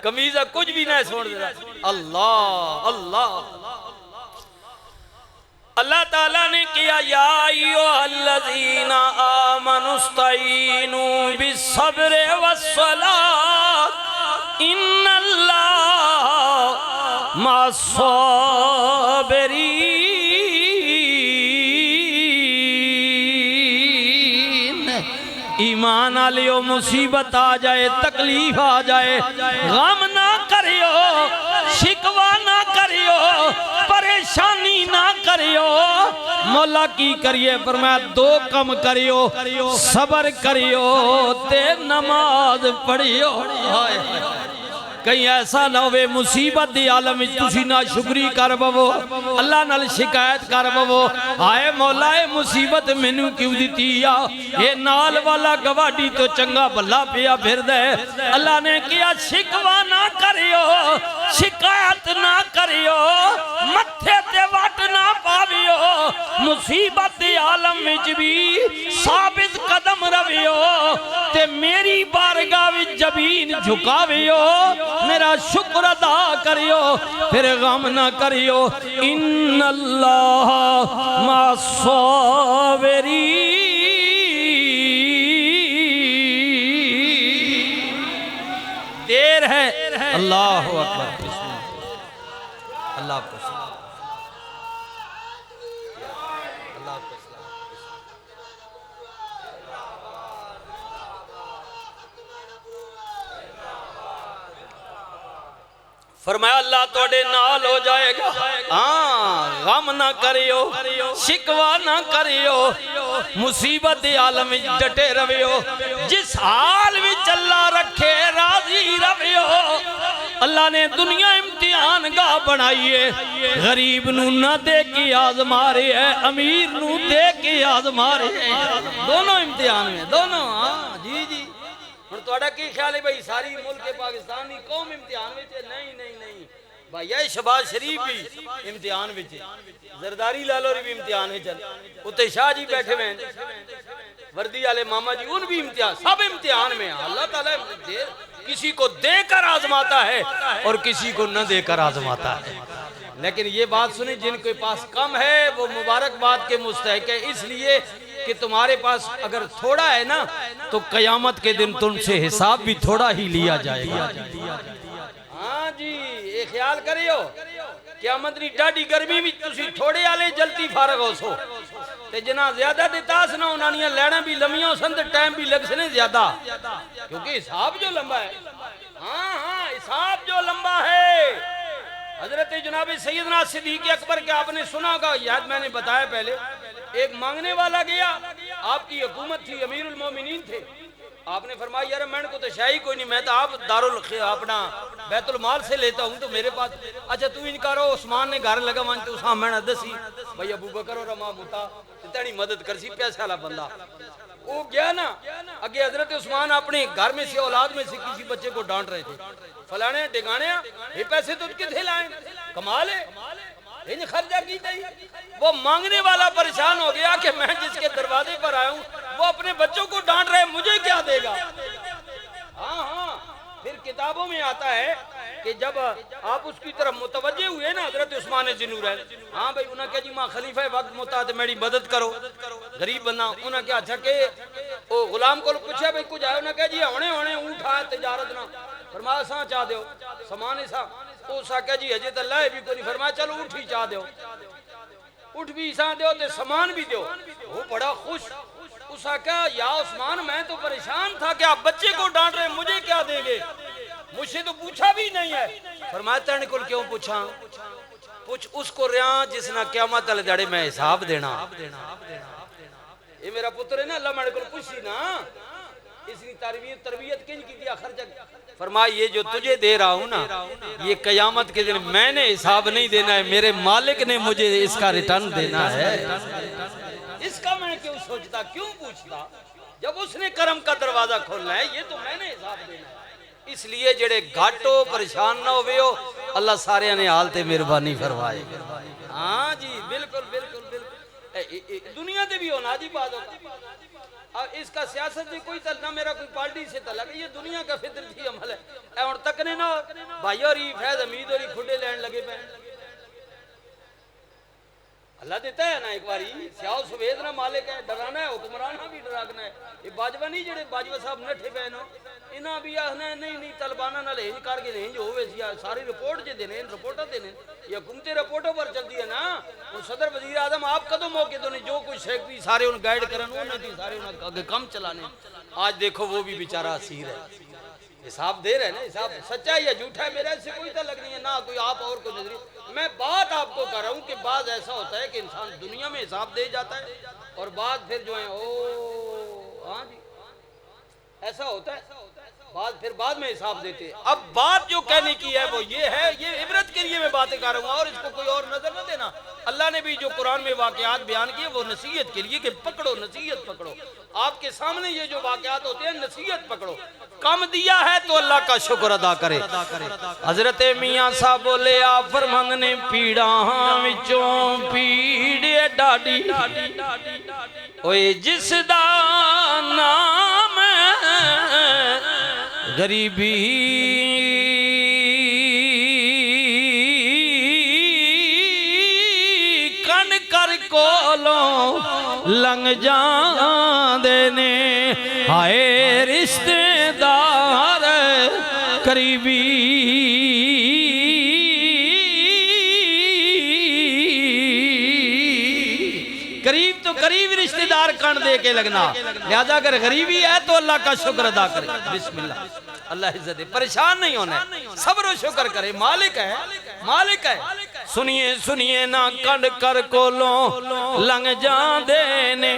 कमीज कुछ भी ना छोड़ दे। अल्लाह अल्लाह अल्लाह ताला ने किया या अय्युहल्लज़ीना आमनुस्तईनु बिस्सब्रि वस्सलात इन्नल्लाह मस्सबिरीन। ईमान आलियो मुसीबत आ जाए, तकलीफ आ जाए, गम ना करियो, शिकवा ना करियो, परेशानी ना करियो, मौला की करिए पर मैं 2 कम करियो, सबर करियो ते नमाज पढ़ियो। कहीं ऐसा ना होवे मुसीबत दी आलम विच तुसी ना शुक्री कर बवो, अल्लाह नाल शिकायत कर बवो, हाय मौला ए मुसीबत मैनू क्यों दिती आ, ये नाल वाला गवाडी तो चंगा भला पिया फिरदा है। अल्लाह ने किया शिकवा ना करियो, शिकायत ना करियो, मत्थे ते वट ना पावियो, मुसीबत दी आलम विच भी साबित कदम रवियो ते मेरी बारगाह विच जबीन झुकावियो, मेरा शुक्र अदा करियो, फिर गम ना करियो। इन्नल्लाह मस्सबिरीन। देर है, अल्लाह अकबर, अल्लाह फरमाया अल्लाह तोड़े नाल हो जाएगा। हाँ, गम ना करियो, शिकवा ना करियो, मुसीबत आलम में डटे रवियो, जिस हाल में अल्लाह रखे राजी रवियो। अल्लाह ने दुनिया इम्तिहान गाह बनाई है, गरीब नू ना दे के आजमा रहे है, अमीर नू दे के आजमा रहे है, दोनों इम्तिहान में दोनों। हाँ जी जी, हुण तुहाडा की ख्याल है भाई सारी मुल्क पाकिस्तान की कौम इम्तिहान में? नहीं नहीं नहीं भाई, ये शहबाज शरीफ भी इम्तिहान में, जरदारी लालोरी भी इम्तिहान है, चल उत्ते शाह जी बैठे हुए हैं, वर्दी वाले मामा जी, उन भी इम्तिहान, सब इम्तिहान में। अल्लाह ताला किसी को देकर आजमाता है और किसी को न देकर आजमाता है। लेकिन ये बात सुनी, जिनके पास कम है वो मुबारकबाद के मुस्तहिक है, इसलिए कि तुम्हारे पास अगर थोड़ा है ना तो कयामत के दिन तुमसे हिसाब भी थोड़ा ही लिया जाएगा। हाँ जी, ये ख्याल करियो, क़यामत दी डाडी गर्मी में तुसी थोड़े वाले जल्दी फारग हो सो, ते जना ज्यादा दितास ना उन्हां लैना भी लम्बियां सन ते टाइम भी लग सने ज्यादा, क्योंकि हिसाब जो लंबा है। हाँ हाँ, हिसाब जो लंबा है। हजरत जनाब सैयदना सिद्दीक़ अकबर के आपने सुना होगा, याद मैंने बताया पहले, एक मांगने वाला गया, आपकी हुकूमत थी, अमीरुल मोमिनीन थे, आपने फरमाया यार मैंने को तो शाही कोई नहीं, मैं तो आप दारुल अपना बैतुल माल से लेता हूँ, तो मेरे पास, अच्छा तू इनकारो, उस्मान ने घर लगा मान, तो मैंने दसी भाई अबू बकर और अमा मुता तेरी मदद कर सी, पैसे वाला बंदा वो गया ना अगे। हजरत उस्मान अपने घर में से औलाद में से किसी बच्चे को डांट रहे थे, फलाने टिकाने ये पैसे तो किथे लाए, कमाल है, इन खर्चा की गई। वो मांगने वाला परेशान हो गया कि मैं जिसके दरवाजे पर आया हूँ वो अपने बच्चों को डांट रहे, मुझे क्या देगा। हाँ हाँ, फिर किताबों में आता है कि जब आप उसकी तरफ मुतवज्जे हुए ना हजरत उस्मान जिन्नूर, हाँ भाई उन्हें क्या जी माँ खलीफा वक्त मुताद मेरी मदद करो, गरीब बंदा, उन्हें क्या अच्छा के वो गुलाम को पूछा भाई कुछ आया, उन्हें क्या जी होने होने ऊँट आए तजारत ना, फरमाया सा चाह दो समान सा, उस आख्या जी हजे तो लै भी कोई, फरमाया चलो ऊँट ही चाह दो, ऊँट भी सा दो ते समान भी दो। वो बड़ा खुश, उस आख्या या उस्मान मैं तो परेशान था कि आप बच्चे को डांट रहे, मुझे क्या देंगे, मुझसे तो पूछा भी नहीं है। फरमाया तेरे को क्यों पूछा, पूछ उसको रिया जिसना क़यामत वाले दिहाड़े मैं हिसाब देना। ये मेरा पुत्र है ना, अल्लाह मेरे को पूछी ना, इसकी तरबियत किन की दिया खर्चा। फरमाया ये जो तुझे दे रहा हूँ ना, ये क़यामत के दिन मैंने हिसाब नहीं देना है, मेरे मालिक ने मुझे इसका रिटर्न देना है। इसका मैं क्यों सोचता, क्यों पूछता, जब उसने करम का दरवाजा खोलना है, ये तो मैंने हिसाब देना है। इसलिए जेड़े घाटो परेशान ना होवे हो, अल्लाह सारे ने हाल ते मेहरबानी फरमाए। हाँ जी बिल्कुल बिल्कुल बिल्कुल, दुनिया ते भी होना जी बात होगा। अब इसका सियासत से कोई तल ना, मेरा कोई पार्टी से तलक, ये दुनिया का फितरती अमल है। और तक ने ना भाई और फैज हमीद और खुडे लैन लगे पे, अल्लाह देता है ना, एक बारी स्याओ सवेद ना मालिक है, डराना है, हुक्मराना भी डराना है। ये बाजवा नहीं जेड़े बाजवा साहब नठे पे नो, इना भी आखना नहीं नहीं तलबाना नाल हेज करके नहीं जो होवे सी सारी रिपोर्ट जे देने, रिपोर्टा देने, ये हुकूमती रिपोर्टों पर चलती है ना। और सदर वजीर आजम आप कदों मौके तो नहीं, जो कुछ सेक्रेटरी सारे उन गाइड करन, उन्हें सारे उन कम चलाने। आज देखो वो भी बेचारा असीर है, हिसाब दे रहे हैं ना, हिसाब सच्चा है या झूठा है मेरा इससे कोई तलक नहीं है ना, कोई आप और कोई नजरिए। मैं बात आपको कर रहा हूँ कि बात ऐसा होता है कि इंसान दुनिया में हिसाब दे जाता है और बात फिर जो है ओ हाँ जी ऐसा होता है, बात फिर बाद में हिसाब देते हैं। अब बात जो कहने की है वो ये है, ये इबरत के लिए मैं बातें कर रहा हूँ और इसको कोई और नजर न देना। अल्लाह ने भी जो कुरान में वाकयात बयान किए वो नसीहत के लिए कि पकड़ो, नसीहत पकड़ो। आपके सामने ये जो वाकयात होते हैं नसीहत पकड़ो। कम दिया है तो अल्लाह का शुक्र अदा करे। हजरत मियाँ साहब बोले आ फरमंद ने पीड़ा विचों पीड़े डाडी ओए जिसदा नाम गरीबी कन कर कोलों लंघ जांदे ने, हाय रिश्तेदार करीबी करीब तो करीब रिश्तेदार कण दे के लगना। लिहाजा अगर गरीबी है तो अल्लाह का शुक्र अदा करे। बिस्मिल्लाह। अल्लाह इज्जत दे, परेशान नहीं होना, सब्र शुक्र करे, मालिक है, मालिक है। सुनिए सुनिए ना कंड कर कोलो लंघ जांदे ने,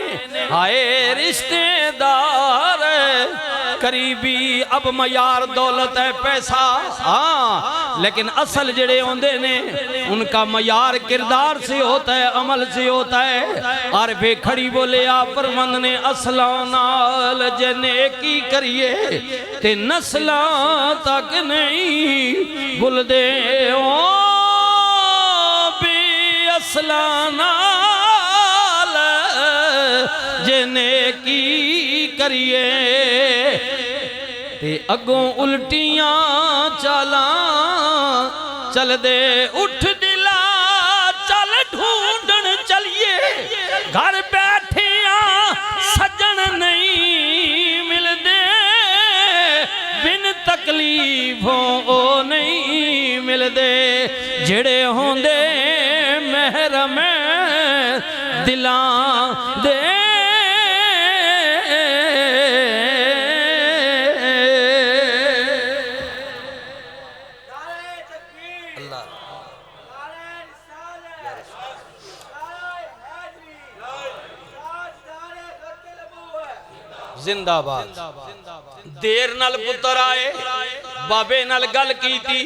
हाय रिश्तेदार करीबी अब मयार दौलत है पैसा, हाँ लेकिन असल जड़े होंदे ने उनका मयार किरदार से होता है, अमल से होता है। और वे खड़ी बोले आप परमंद ने असलां नाल जने की करिए ते नस्लां तक नहीं भुलदे ओ भी असलां नाल जने की करिए ते अगों उल्टियां चालां चल दे उठ दिला चल ढूंढन चलिए, घर बैठे सज्जन नहीं मिलदे बिन तकलीफों ओ नहीं मिलदे, जेड़े होंदे महरम दिलां दे। जिंदाबाद। देर नाल पुत्र आए, बाबे नाल गल की थी,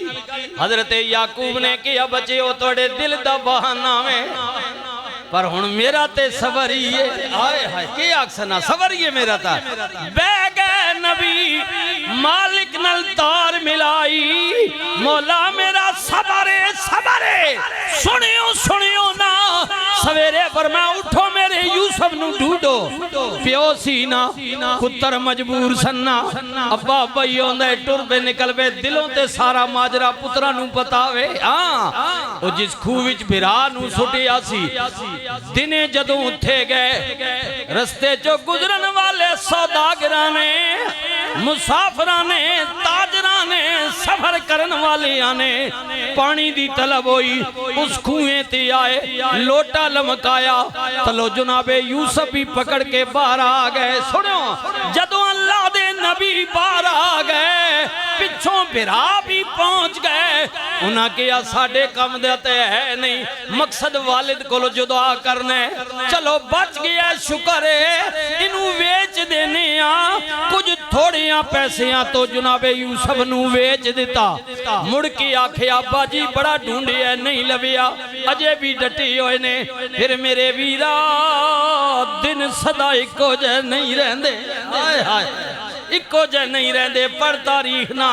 हजरत याकूब ने कहा बच्चे ओ थोड़े दिल दा बहाना में, पर हुण मेरा ते सबर ही है, हाय हाय के आखसना सबर ही है मेरा ता। बह गए नबी मालिक नाल तार मिलाई, मौला मेरा सबर है, सुनियो सुनियो ना सवेरे फरमा उठो मेरे यूसुफ नु ढूंढो, प्यो सी ना पुत्र मजबूर सन्ना, अब्बा भाई होंदे टुर पे निकल पे दिलों ते सारा माजरा पुत्रा नु बतावे। हाँ ओ जिस खूह विच बिरा नु सुटिया सी, दिने जदों उठे गए रस्ते चो गुजरन वाले सौदागरां ने, मुसाफिरां ने, ताजरां ने, सफर करन वालियां ने पानी दी तलब होई, उस खूहे ते आए, लोटा लमकाया, तलो जनाबे यूसुफ भी पकड़ के बाहर आ गए। सुनो जदों अल्लाह दे नबी बाहर आ गए, पिछों बिरा भी पहुंच गए, उन्हां कहा साडे कम दे ते है नहीं, मकसद वालिद कोलो जुदा करना है, चलो बच गया शुक्र है, इनू वेच देने आ, कुछ थोड़े पैसियां तो जनाबे यूसुफ नू वेच दिता। मुड़ के आखे अब्बा जी बड़ा ढूंढिया नहीं लविया, अजे भी डटे हुए ने, फिर मेरे वीरा दिन सदा इको जे नहीं रहंदे, हाय हाय इको जे नहीं रहंदे, पर तारीख ना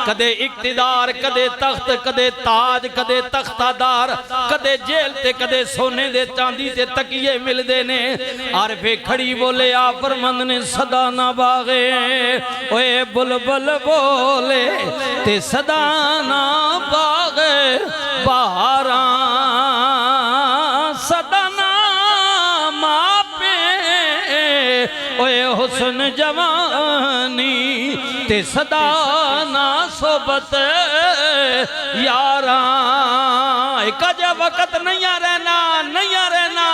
कदे इक्तिदार, कदे तख्त, कदे ताज, कदे तख्तादार, कदे जेल ते कदे सोने दे चांदी ते तकिए मिलदे ने। और फिर खड़ी बोले आ फरमंद ने सदा ना बागे, ओए बुलबुल बोले ते सदा ना बागे, बहारा सदा ना मापे, ओए हुस्न जवानी ते सदा ना सोबत यारा। कजा वक्त नहीं रहना, नहीं रहना,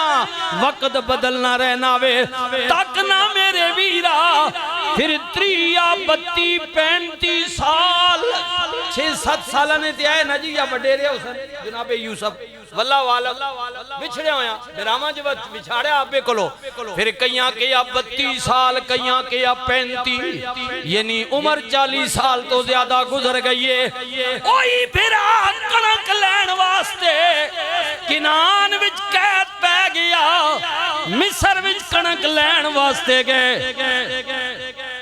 वक्त बदलना रहना वे, तक ना मेरे वीरा, फिर 30 32 साल 6-7 साल ने ते आए ना जी या वडेरे हुसन जनाबे यूसुफ वल्ला वाला बिछड़े होया, बिरामा जब बिछाड़या आपे कोलो, फिर कईयां के 32 साल, कईयां के 35, यानी उम्र 40 साल तो ज्यादा गुजर गई है। ओही बिरा कणक लैण वास्ते किनान विच कैद पै गया, मिस्र विच कणक लैण वास्ते गए,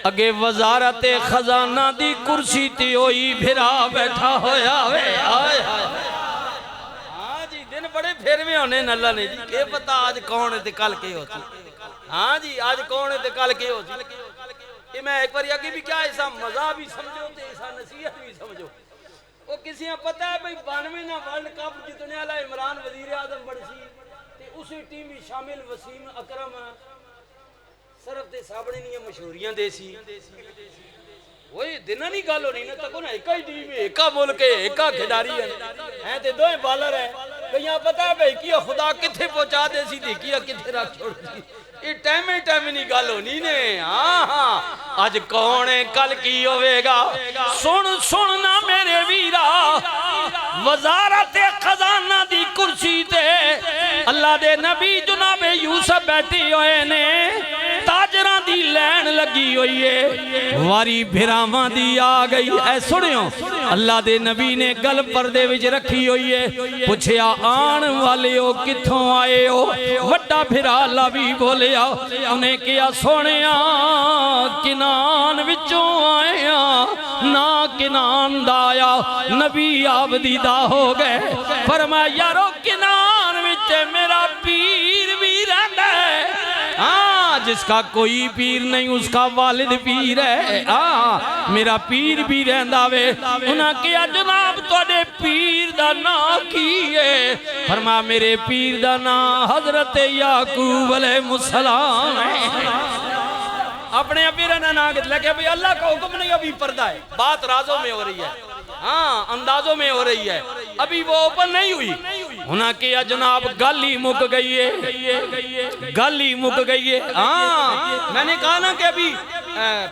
अगे वजारत खजाना दी कुर्सी ते होई फिरा बैठा होया वे, हाय हाय। हाँ जी दिन बड़े फेरवे होने नल्ला ने जी, के पता आज कौन है ते कल के होती। हाँ जी आज कौन है ते कल के होती। ये मैं एक बार आगे भी क्या ऐसा मजा भी समझो ते ऐसा नसीहत भी समझो। वो किसी को पता है भाई 92 ना वर्ल्ड कप जितने वाला इमरान वजीर आजम बड़सी ते उसी टीम में शामिल वसीम अकरम सरफ ते साबणे नी मशहूरियां देसी वही दिन नहीं गल होनी ना, तको ना एक ही टीम है, एक मुल्क है, एक खिडारी है ते दो बॉलर है, कहीं पता है भाई कि खुदा किथे पहुंचा दे सी देखिए किथे रख छोड़ दी ये टाइम नहीं गल होनी ने। हाँ हाँ अज कौन है कल की होवेगा सुन सुन ना मेरे वीरा वजारत खजाना दी कुर्सी ते अल्लाह दे नबी जनाबे यूसुफ बैठे हुए ने ताजरा दी लैन लगी हुई है वारी भिरावां दी आ गई है। सुनियो अल्लाह दे नबी ने गल पर्दे विच रखी हुई है पूछया आन वाले हो किथों आए हो वड्डा भिरा लावी बोलिया उन्हें किया सोनिया किनान विचों आया ना किनान दा आया नबी आबदी दा हो गए फरमाया यारो किनान विच मेरा पीर भी रहंदा है। हाँ जिसका कोई पीर नहीं उसका वालिद पीर है। हाँ मेरा पीर भी रहंदा वे उन्हें किया जनाब तुहाडे पीर दा नाम की है फरमा मेरे पीर दा नाम हजरत याकूब अलैहिस्सलाम है। अपने पीर ने ना लगे भाई अल्लाह का हुक्म नहीं अभी पर्दा है बात राजों में हो रही है। हाँ अंदाजों में हो रही है अभी वो ओपन नहीं हुई उन्हें किया जनाब गल ही मुक गई है गल ही मुक गई है। हाँ मैंने कहा ना कि अभी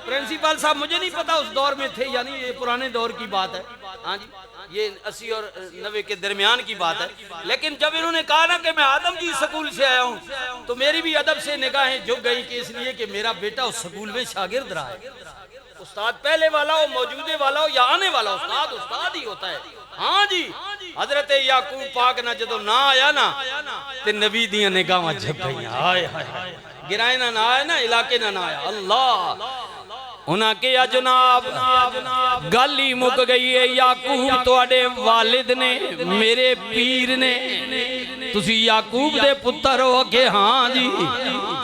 प्रिंसिपल साहब मुझे नहीं पता उस दौर में थे यानी ये पुराने दौर की बात है। हाँ जी ये 80 और 90 के दरमियान की बात है लेकिन जब इन्होंने कहा ना कि मैं आदम जी स्कूल से आया हूँ तो मेरी भी अदब से निगाहें झुक गई कि इसलिए कि मेरा बेटा उस स्कूल में शागिर्द रहा है। उस्ताद पहले वाला हो मौजूदे वाला हो या आने वाला उस्ताद उस्ताद ही होता है। हाँ जी हजरत याकूब पाक ना जदों ना आया ना ते नबी दियां निगाहां झुक गई हाय हाय गिराए ना आया ना इलाके ना आया अल्लाह उन्हें किया जनाब गल ही मुक गई है याकूब तुहाडे वालिद ने मेरे पीर ने तुसी याकूब दे पुत्र हो के। हाँ जी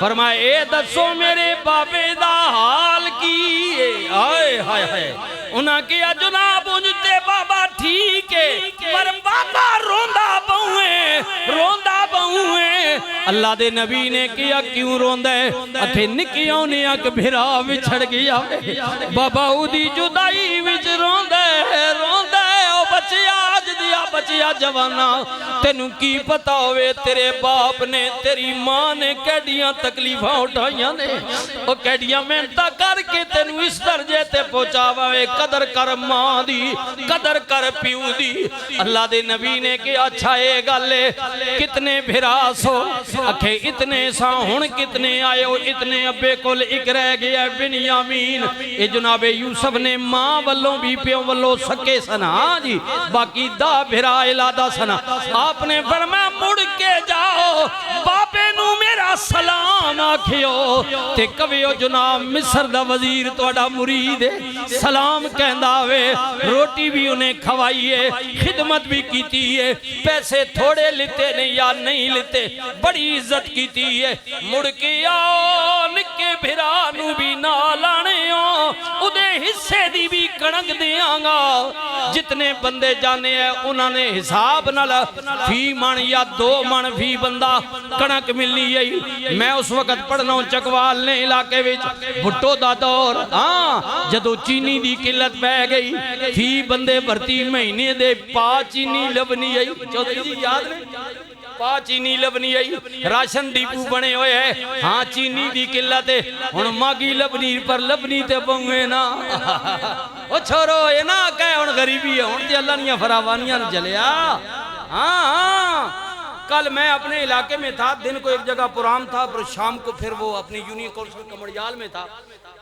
फरमाए ए दसो मेरे बाबे दा हाल की हाय हाय हाय उन्हें किया जनाब उनते बाबा ठीक है पर बाबा रोंदा बहुए अल्लाह दे नबी ने किया क्यों रोंदा है अखे निक्कियों ने अक भिरा विछड़ गया बाबा उदी जुदाई विच रोंदा है ओ बच्चिया अज दिया बच्चिया जवाना तेनू की पता होवे तेरे बाप ने तेरी मां ने कैडियां तकलीफां उठाइयां ने ओ कैडियां मेहनतां करके तेनू इस दर्जे ते पहुंचावे कदर कर मां दी कदर कर प्यू दी। अल्लाह दे नबी ने कि अच्छा ये गल है कितने भिरास हो अखे इतने सा हुण कितने आए हो इतने अब्बे कोल एक रह गया बिन्यामीन ये जनाबे यूसुफ ने मां वल्लों भी प्यो वल्लों सके सन। हाँ जी बाकी दा भिरा इलादा सन आपने फरमाया मुड़ के जाओ बाबे नू मेरा सलाम आखियो ते कवियो जनाब मिस्र दा वजीर तुहाडा मुरीद है सलाम कहंदा वे रोटी भी उन्हें खवाई है खिदमत भी कीती है पैसे थोड़े लिते ने या नहीं लिते बड़ी इज्जत कीती है मुड़ के आओ निक्के भिरा नू भी नाल आने उदे हिस्से दी भी कणक देंगा जितने बंदे जाने हैं उन्होंने हिसाब नाल फी मन या 2 मन फी बंदा कणक मिलनी है। मैं उस वक्त पढ़ना चकवाल ने इलाके विच भुट्टो दा दौर। हाँ जदों चीनी दी किल्लत पै गई फी बंदे भर्ती महीने दे पा चीनी लभनी है चौधरी जी याद नहीं पा चीनी लभनी आई राशन डिपू बने हुए है। हाँ चीनी दी किल्लत है हुण मागी लभनी पर लभनी ते बंगे ना ओ छोरो ये ना कह हुण गरीबी है हुण ते अल्लाह दियां फरावानियां चलिया। हाँ कल मैं अपने इलाके में था दिन को एक जगह प्रोग्राम था पर शाम को फिर वो अपनी यूनियन काउंसिल कमरियाल में था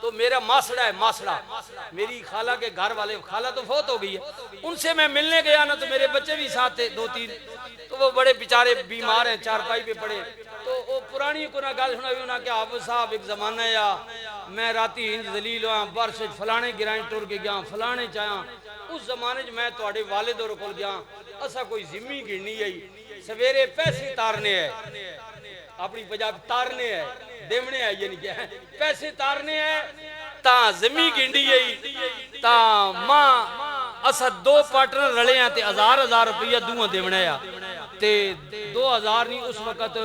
तो मेरा मासड़ा है मासड़ा मेरी खाला के घर वाले खाला तो फौत हो गई है उनसे मैं मिलने गया ना तो मेरे बच्चे भी साथ थे 2-3 तो वो बड़े बेचारे बीमार हैं चारपाई पे पड़े तो वो पुरानी को ना गल सुना उन्हें क्या आप साहब एक जमाना या मैं राती इंज दलील हुआ बारिश फलाने गिराए टुर के गया फलाने चाया उस जमाने मैं थोड़े वालिद और कोल गया असा कोई जिम्मी गिरनी आई सवेरे पैसे तारने है अपनी पंजाब तारने है देवने है ये नहीं क्या पैसे तारने है ता जमी गिंडी आई ता मां असा 2 पार्टनर रले हैं ते 1000 रुपया दूआ देवना ते 2000 नहीं उस वक्त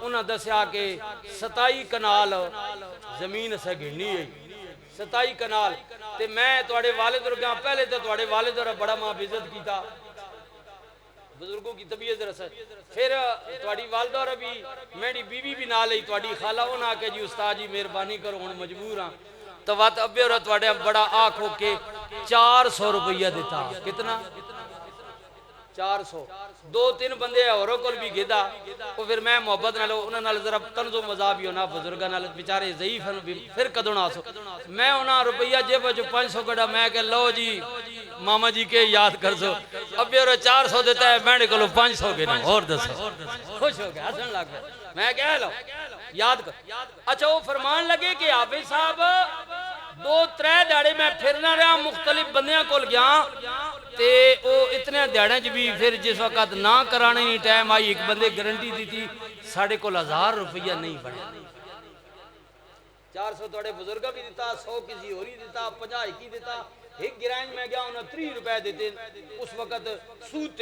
उन्हें दसिया कि 27 कनाल जमीन असा गिननी है 27 कनाल ते मैं तुहाडे वालिद और गया पहले तो तुहाडे वालिद और बड़ा मां इज्जत कीता बुजुर्गों की तबीयत रसद फिर थोड़ी वालदा और भी मेरी बीवी भी नाल ही थोड़ी खाला वो ना के जी उस्ताद जी मेहरबानी करो हुण मजबूर हाँ तो वत अब्बे और थोड़े बड़ा आख हो के 400 रुपया दिता कितना 400 2-3 बंदे होरों को भी गिदा वो फिर मैं मोहब्बत नाल उन्हां नाल जरा तंजो मजा भी होना बुजुर्गां नाल बेचारे ज़ईफ हैं फिर कदों ना सो मैं उन्हां रुपया जेब जो 500 कड़ा मैं कह लो जी मामा जी के याद कर सो अब ये 400 देता है मैंने को 500 के ना और दसो खुश हो गया हसन लग गया मैं कह लो याद कर अच्छा वो फरमान लगे कि हाफिज साहब 2-3 दिहाड़े मैं फिरना रहा मुख्तलिफ बंदियां कोल गया ते वो इतने दिहाड़े च भी फिर जिस वक्त ना कराने नहीं टाइम आई एक बंदे गारंटी दी थी साढ़े को 1000 रुपया नहीं बने 400 थोड़े बुजुर्ग भी दिता 100 किसी और ही दिता 50 की दिता एक गिरांज में गया उन्हें 30 रुपए देते उस वक्त सूद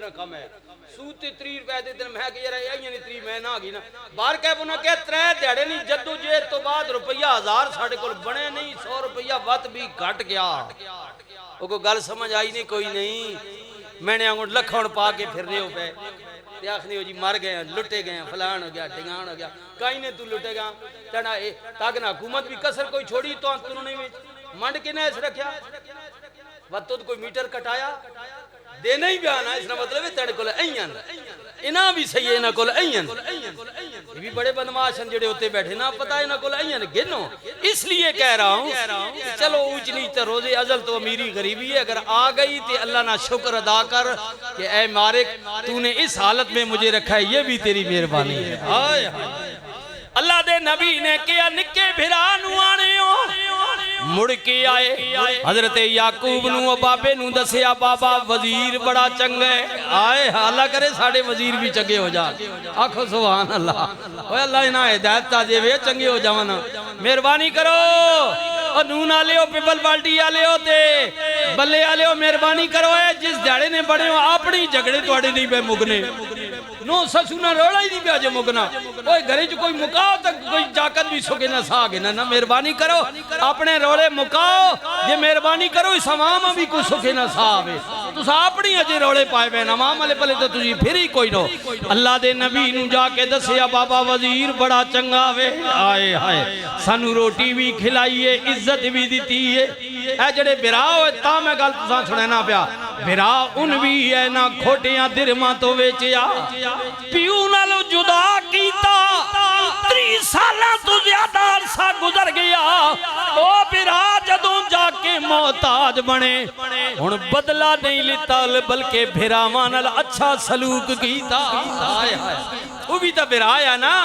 न कम है सूद 30 रुपए देते मैं कि यार नहीं 30 मैं ना आ गई ना बाहर कह उन्हें क्या 3 दिहाड़े नहीं जद्दोजहद तो बाद रुपया 1000 साढ़े को बने नहीं 100 रुपया वत भी घट गया वो गल समझ आई नहीं कोई नहीं मैंने अंगूठ लखन पा के फिरने हो पे आखनी हो जी मर गए लुटे गए फलान हो गया ढिंगान हो गया कहीं ने तू लुटेगा तना ताकि ना हुकूमत भी कसर कोई छोड़ी तो तू नहीं मंड के ऐसे रखा वत कोई मीटर कटाया देना ही बयाना इसका मतलब है तेरे को इना भी सही है इना को ये भी बड़े बदमाश हैं जेड़े होते बैठे ना पता इना को गिनो इसलिए कह रहा हूँ चलो ऊंच नीच तो रोजे अजल तो अमीरी गरीबी है अगर आ गई तो अल्लाह ना शुक्र अदा कर कि ऐ मालिक तूने इस हालत में मुझे रखा है ये भी तेरी मेहरबानी है हाय अल्लाह दे नबी ने किया निक्के भिरा नू आने मुड़ के आए हजरत याकूब नू बाबे नू दसिया बाबा वजीर बड़ा चंगा है आए अल्लाह करे साडे वजीर भी चंगे हो जा आखो सुभान अल्लाह ओए अल्लाह इना हिदायत देवे चंगे हो जावन मेहरबानी करो और नून आले हो पिपल बाल्टी आले हो ते बल्ले आले हो मेहरबानी करो जिस दिहाड़े ने बड़े हो अपनी झगड़े तुहाडे नहीं पे मुगने नो ससु ना रोला ही नहीं पे अजे मुगना ओए घरे च कोई मुकाओ तक कोई जाकत भी सोगे ना सागे ना मेहरबानी करो अपने रोले मुकाओ जे मेहरबानी करो इस अवाम भी कुछ सुखे ना सावे तुस अपनी अजे रोले पाए पे अवाम वाले पले तो तुझी फिर ही कोई नो अल्लाह दे नबी नू जाके दसिया बाबा वजीर बड़ा चंगा वे आए हाय सानू रोटी भी खिलाई है इज्जत भी दी है ए जड़े बिरा होए ता मैं गल तुसां सुनाना पिया बिरा उन भी है ना खोटियां दिरमां तो वेचिया पियू नाल जुदा कीता 30 सालां तो ज्यादा अरसा गुजर गया ओ बिरा जदों जाके मोहताज बने हुण बदला नहीं लिता बल्कि भिरावां नाल अच्छा सलूक कीता हाय हाय वो भी तो बिरा है ना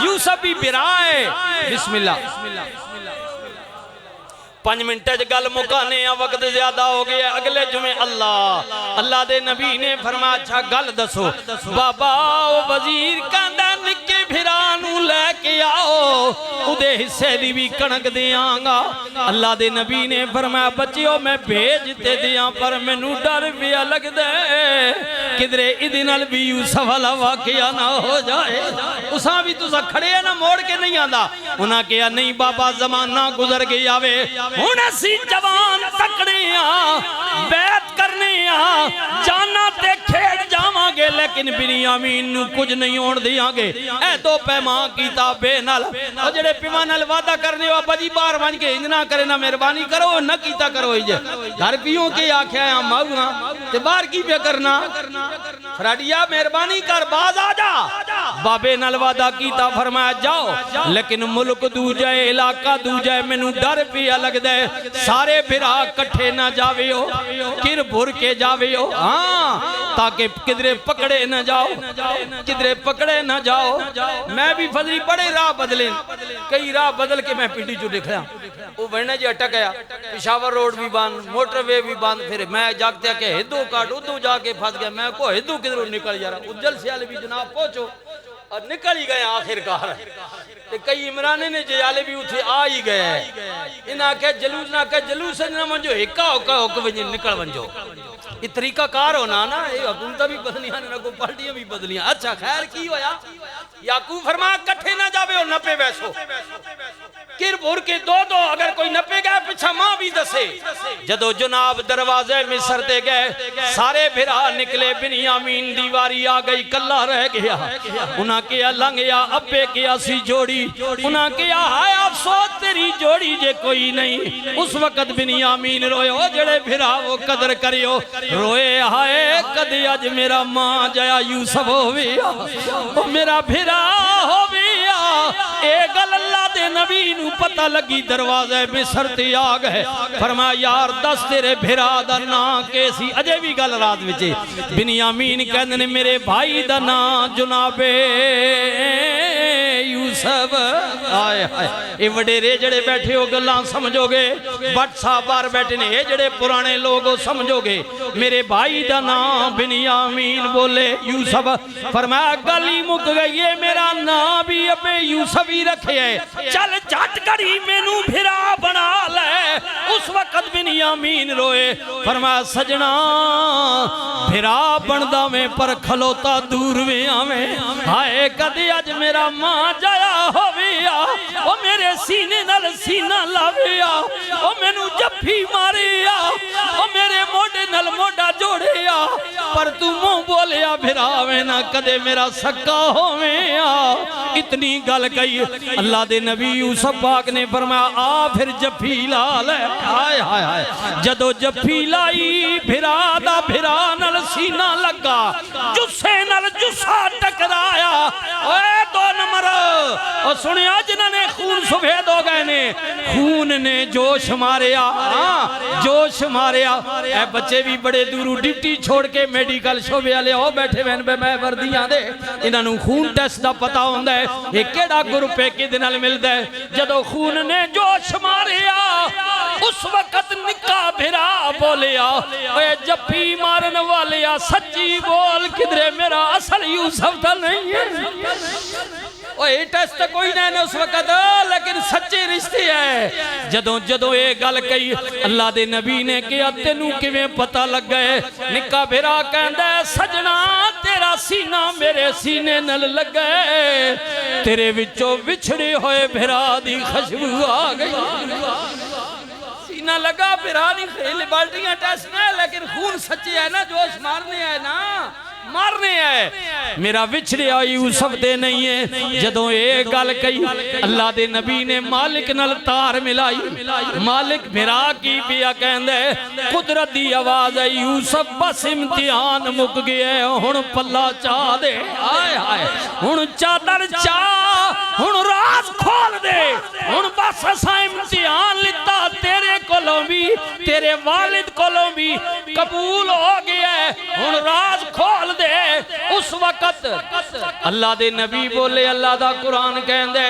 यूसुफ भी बिरा है बिस्मिल्लाह 5 मिनट गल मुकाने वक्त ज्यादा हो गया अगले जुमे अल्लाह दे नबी ने फरमाया अच्छा गल दसो बाबा वजीर कहंदा निक्के भिरा नू लेके आओ उदे हिस्से दी भी कणक देंगा अल्लाह दे नबी ने फरमाया बच्चियो मैं भेज ते दियां पर मैनू डर भी लगदा किधरे इदे नाल भी यूसुफ वाला वाकया ना हो जाए उसा भी तुसा खड़े ना मोड़ के नहीं आंदा उन्हां कहा नहीं बाबा जमाना गुजर गया वे हुण असी जवान तकड़े बैत करने जाना ते खेड़ जावांगे लेकिन बिन्यामीन नू कुछ नहीं होण देंगे ए दो पैमान कीता बे नाल ओ जेड़े पिवा नाल वादा करने वा बजी बाहर बन के इंज ना करे ना मेहरबानी करो न कीता करो इज घर पियो के आख्या माऊंगा ते बाहर की पे करना फराडिया मेहरबानी कर बाज आ जा बाबे नाल वादा कीता फरमाया जाओ लेकिन मुल्क दूजा इलाका दूजा मैनू डर पिया लगदा है सारे भिरा कट्ठे ना जावे हो किर भुर के जावे हो हाँ ताकि किधरे पकड़े न जाओ किधरे पकड़े न जाओ मैं भी फजली बड़े राह बदले कई राह बदल के मैं पिंडी चो देखा वो बनने जी अटक गया पिशावर रोड भी बंद मोटरवे भी बंद फिर मैं जागते के हिदू काट उदू जाके फंस गया मैं को हिदू किधरों निकल जा रहा उज्जल सियाल भी जनाब पहुंचो और निकल ही गए आखिरकार कई इमराने ने जयाले भी उठे आ ही गए इन आखे जलूस ना के जलूस न मंजो हिका होका होक वंज निकल वंजो ये तरीका कार होना ना ये हुकूमत भी बदलियां ना को पार्टियां भी बदलियां अच्छा खैर की होया याकूब फरमाया कट्ठे ना जावे और नपे वैसो किर भुर के दो अगर कोई नपेगा गया पिछा मां भी दसे जदों जनाब दरवाजे मिस्र ते गए सारे भिरा निकले बिन्यामीन दी वारी आ गई कल्ला रह गया उन्हां किया लंघया अब्बे किया सी जोड़ी उन्हां किया हाय अफसोस तेरी जोड़ी जे कोई नहीं उस वक्त बिन्यामीन रोयो जेड़े भिरा वो कदर करियो रोए हाय कदे अज मेरा मां जया यूसुफ होविया ओ मेरा भिरा होविया ए गल अल्लाह दे नबी नू पता लगी दरवाजे मिस्र ते आ गए फरमाया यार दस तेरे भिरा दा नाम के सी अजे भी गल रात विच बिन्यामीन कहंदे ने मेरे भाई दा नाम जनाबे यूसुफ आए हाय ये वडेरे जड़े बैठे हो गल्लां समझोगे बट साहब बाहर बैठे ने ये जड़े पुराने लोग हो समझोगे मेरे भाई दा नाम बिन्यामीन बोले यूसुफ फरमाया गल ही मुक गई है मेरा नाम भी अबे यूसुफ ही रखे है चल झट करी मैनू भिरा बना ले उस वक्त बिन्यामीन रोए फरमाया सजना भिरा बनदा में पर खलोता दूर वे आवे हाय कदे अज मेरा मां जाया होविया ओ मेरे सीने नाल सीना लाविया ओ मैनू जफ्फी मारिया ओ मेरे मोढे नाल मोढा जोड़िया पर तू मुंह बोलिया भिरावे ना कदे मेरा सक्का होविया इतनी गल कही अल्लाह दे नबी यूसुफ पाक ने फरमाया आ फिर जफ्फी ला ले हाय हाय हाय जदों जफ्फी लाई भिरा दा भिरा नाल सीना लगा जुस्से नाल जुस्सा टकराया ओए दो नंबर और सुनिया जिन्होंने खून सफेद हो गए ने खून ने जोश मारिया जोश मारिया ए बच्चे भी बड़े दूरों ड्यूटी छोड़ के मेडिकल शोबे वाले हो बैठे वैन पे मैं वर्दियां दे इन्हों खून टेस्ट का पता होंदा है ये केड़ा ग्रुप है किदे नाल मिलदा है जदों खून ने जोश मारिया उस वक्त निक्का भिरा बोलिया ओए जफ्फी मारन वाले सच्ची बोल किधरे मेरा असल यूसुफ तो नहीं है ओए टेस्ट तो कोई नहीं उस वक्त लेकिन सच्चे रिश्ते है जदों जदों ये गल कही अल्लाह दे नबी ने कहा तेनू किवें पता लग गए निक्का भिरा कहंदा सजना तेरा सीना मेरे सीने नाल लगे तेरे विचों विछड़े होए भिरा दी खुशबू आ गई सीना लगा भिरा दी खेल बाल्टियां टेस्ट ने लेकिन खून सच्चे है ना जोश मारने है ना मारने है मेरा विछड़िया यूसुफ दे नहीं है जदों ये गल कही अल्लाह दे नबी ने मालिक नाल तार मिलाई मालिक मेरा की पिया कहंदे कुदरत दी आवाज है यूसुफ बस इम्तिहान मुक गया हुण पल्ला चा दे हाय हाय हुण चादर चा हुण राज खोल दे हुण बस असा इम्तिहान लिता तेरे कोलों भी तेरे वालिद कोलों भी कबूल हो गया हुण राज खोल दे उस वक्त अल्लाह दे नबी बोले अल्लाह दा कुरान कहंदे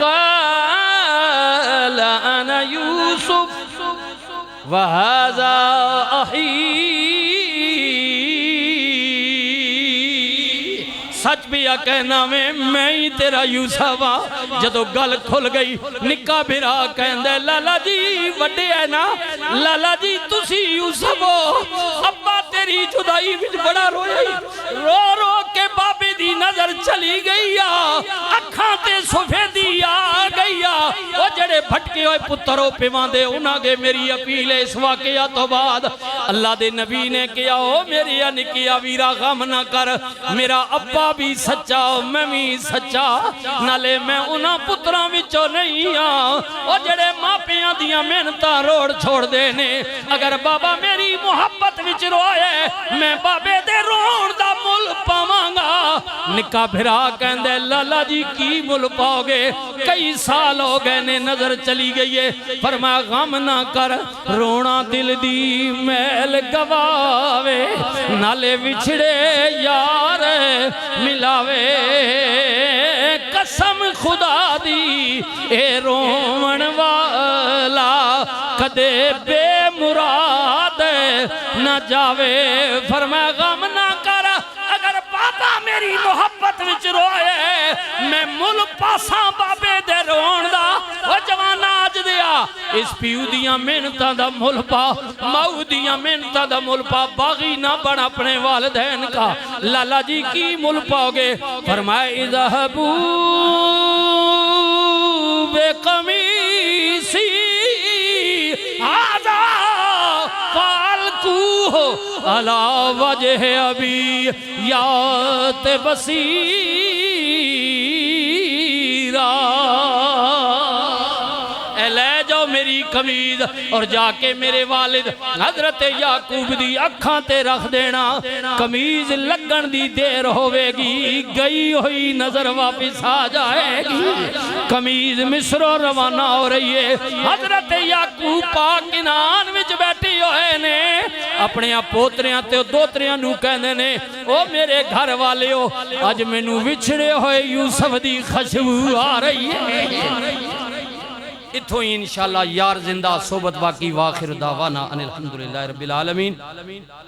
काल अना यूसुफ व हाज़ा अही सच भी आ कहना मैं ही तेरा यूसुफ आ जदों गल खुल गई निक्का भिरा कहंदे लाला जी वड्डे है ना लाला जी तुसी यूसुफ हो अब्बा तेरी जुदाई विच बड़ा रोया रो रो के बाबे दी नजर चली गई अखां ते सफेदी आ गई ओ जेड़े भटके होए पुत्रो पिवांदे उन्हां दे मेरी अपील इस वाकया तो बाद अल्लाह दे नबी ने कहा ओ मेरी निकिया वीरा गम ना कर मेरा अब्बा भी सच्चा मैं भी सच्चा नाले मैं उन्हां पुत्रां विचों नहीं ओ जेड़े मापियां दियां मेहनतां रोड़ छोड़ दे ने अगर बाबा मेरी मुहब्बत विच रोए मैं बाबे दे रोण दा मुल पावांगा निक्का भिरा कहंदे लाला जी की मुल पाओगे कई साल हो गए ने नजर चली गई है फरमाया गम ना कर रोना दिल दी मैल गवावे नाले विछड़े यार मिलावे कसम खुदा दी ए रोवन वाला कदे बेमुराद न जावे फरमाया गम ना कर अगर बाबा मेरी मोहब्बत विच रोए मैं मुल पासा बाबे दे रोण दा ओ जवाना अज दिया इस पीऊ दियां मेहनतां दा मुल पा माऊ दियां मेहनतां दा मुल पा बागी ना बन अपने वालिदैन का लाला जी की मुल पाओगे फरमाए इज़हबू बेकमीसी अला वजह अभी यात बसीरा। ले जाओ मेरी कमीज और जाके मेरे वालिद हजरत याकूब दी अखां ते रख देना। कमीज लगन दी देर होवेगी, गई हुई नजर वापिस आ जाएगी। कमीज मिस्रों रवाना हो रही है। हजरत याकूब पाक किनान विच बैठी होए ने, अपने पोतरियां ते दोतरियां नू कहंदे ने, ओ मेरे घर वालिओ अज मैनू विछड़े होए यूसुफ दी खुशबू आ रही है। इत्थों ही इंशाअल्लाह यार जिंदा सोबत बाकी। वाखिर दावाना अनिल हम्दुलिल्लाहि रब्बिल आलमीन।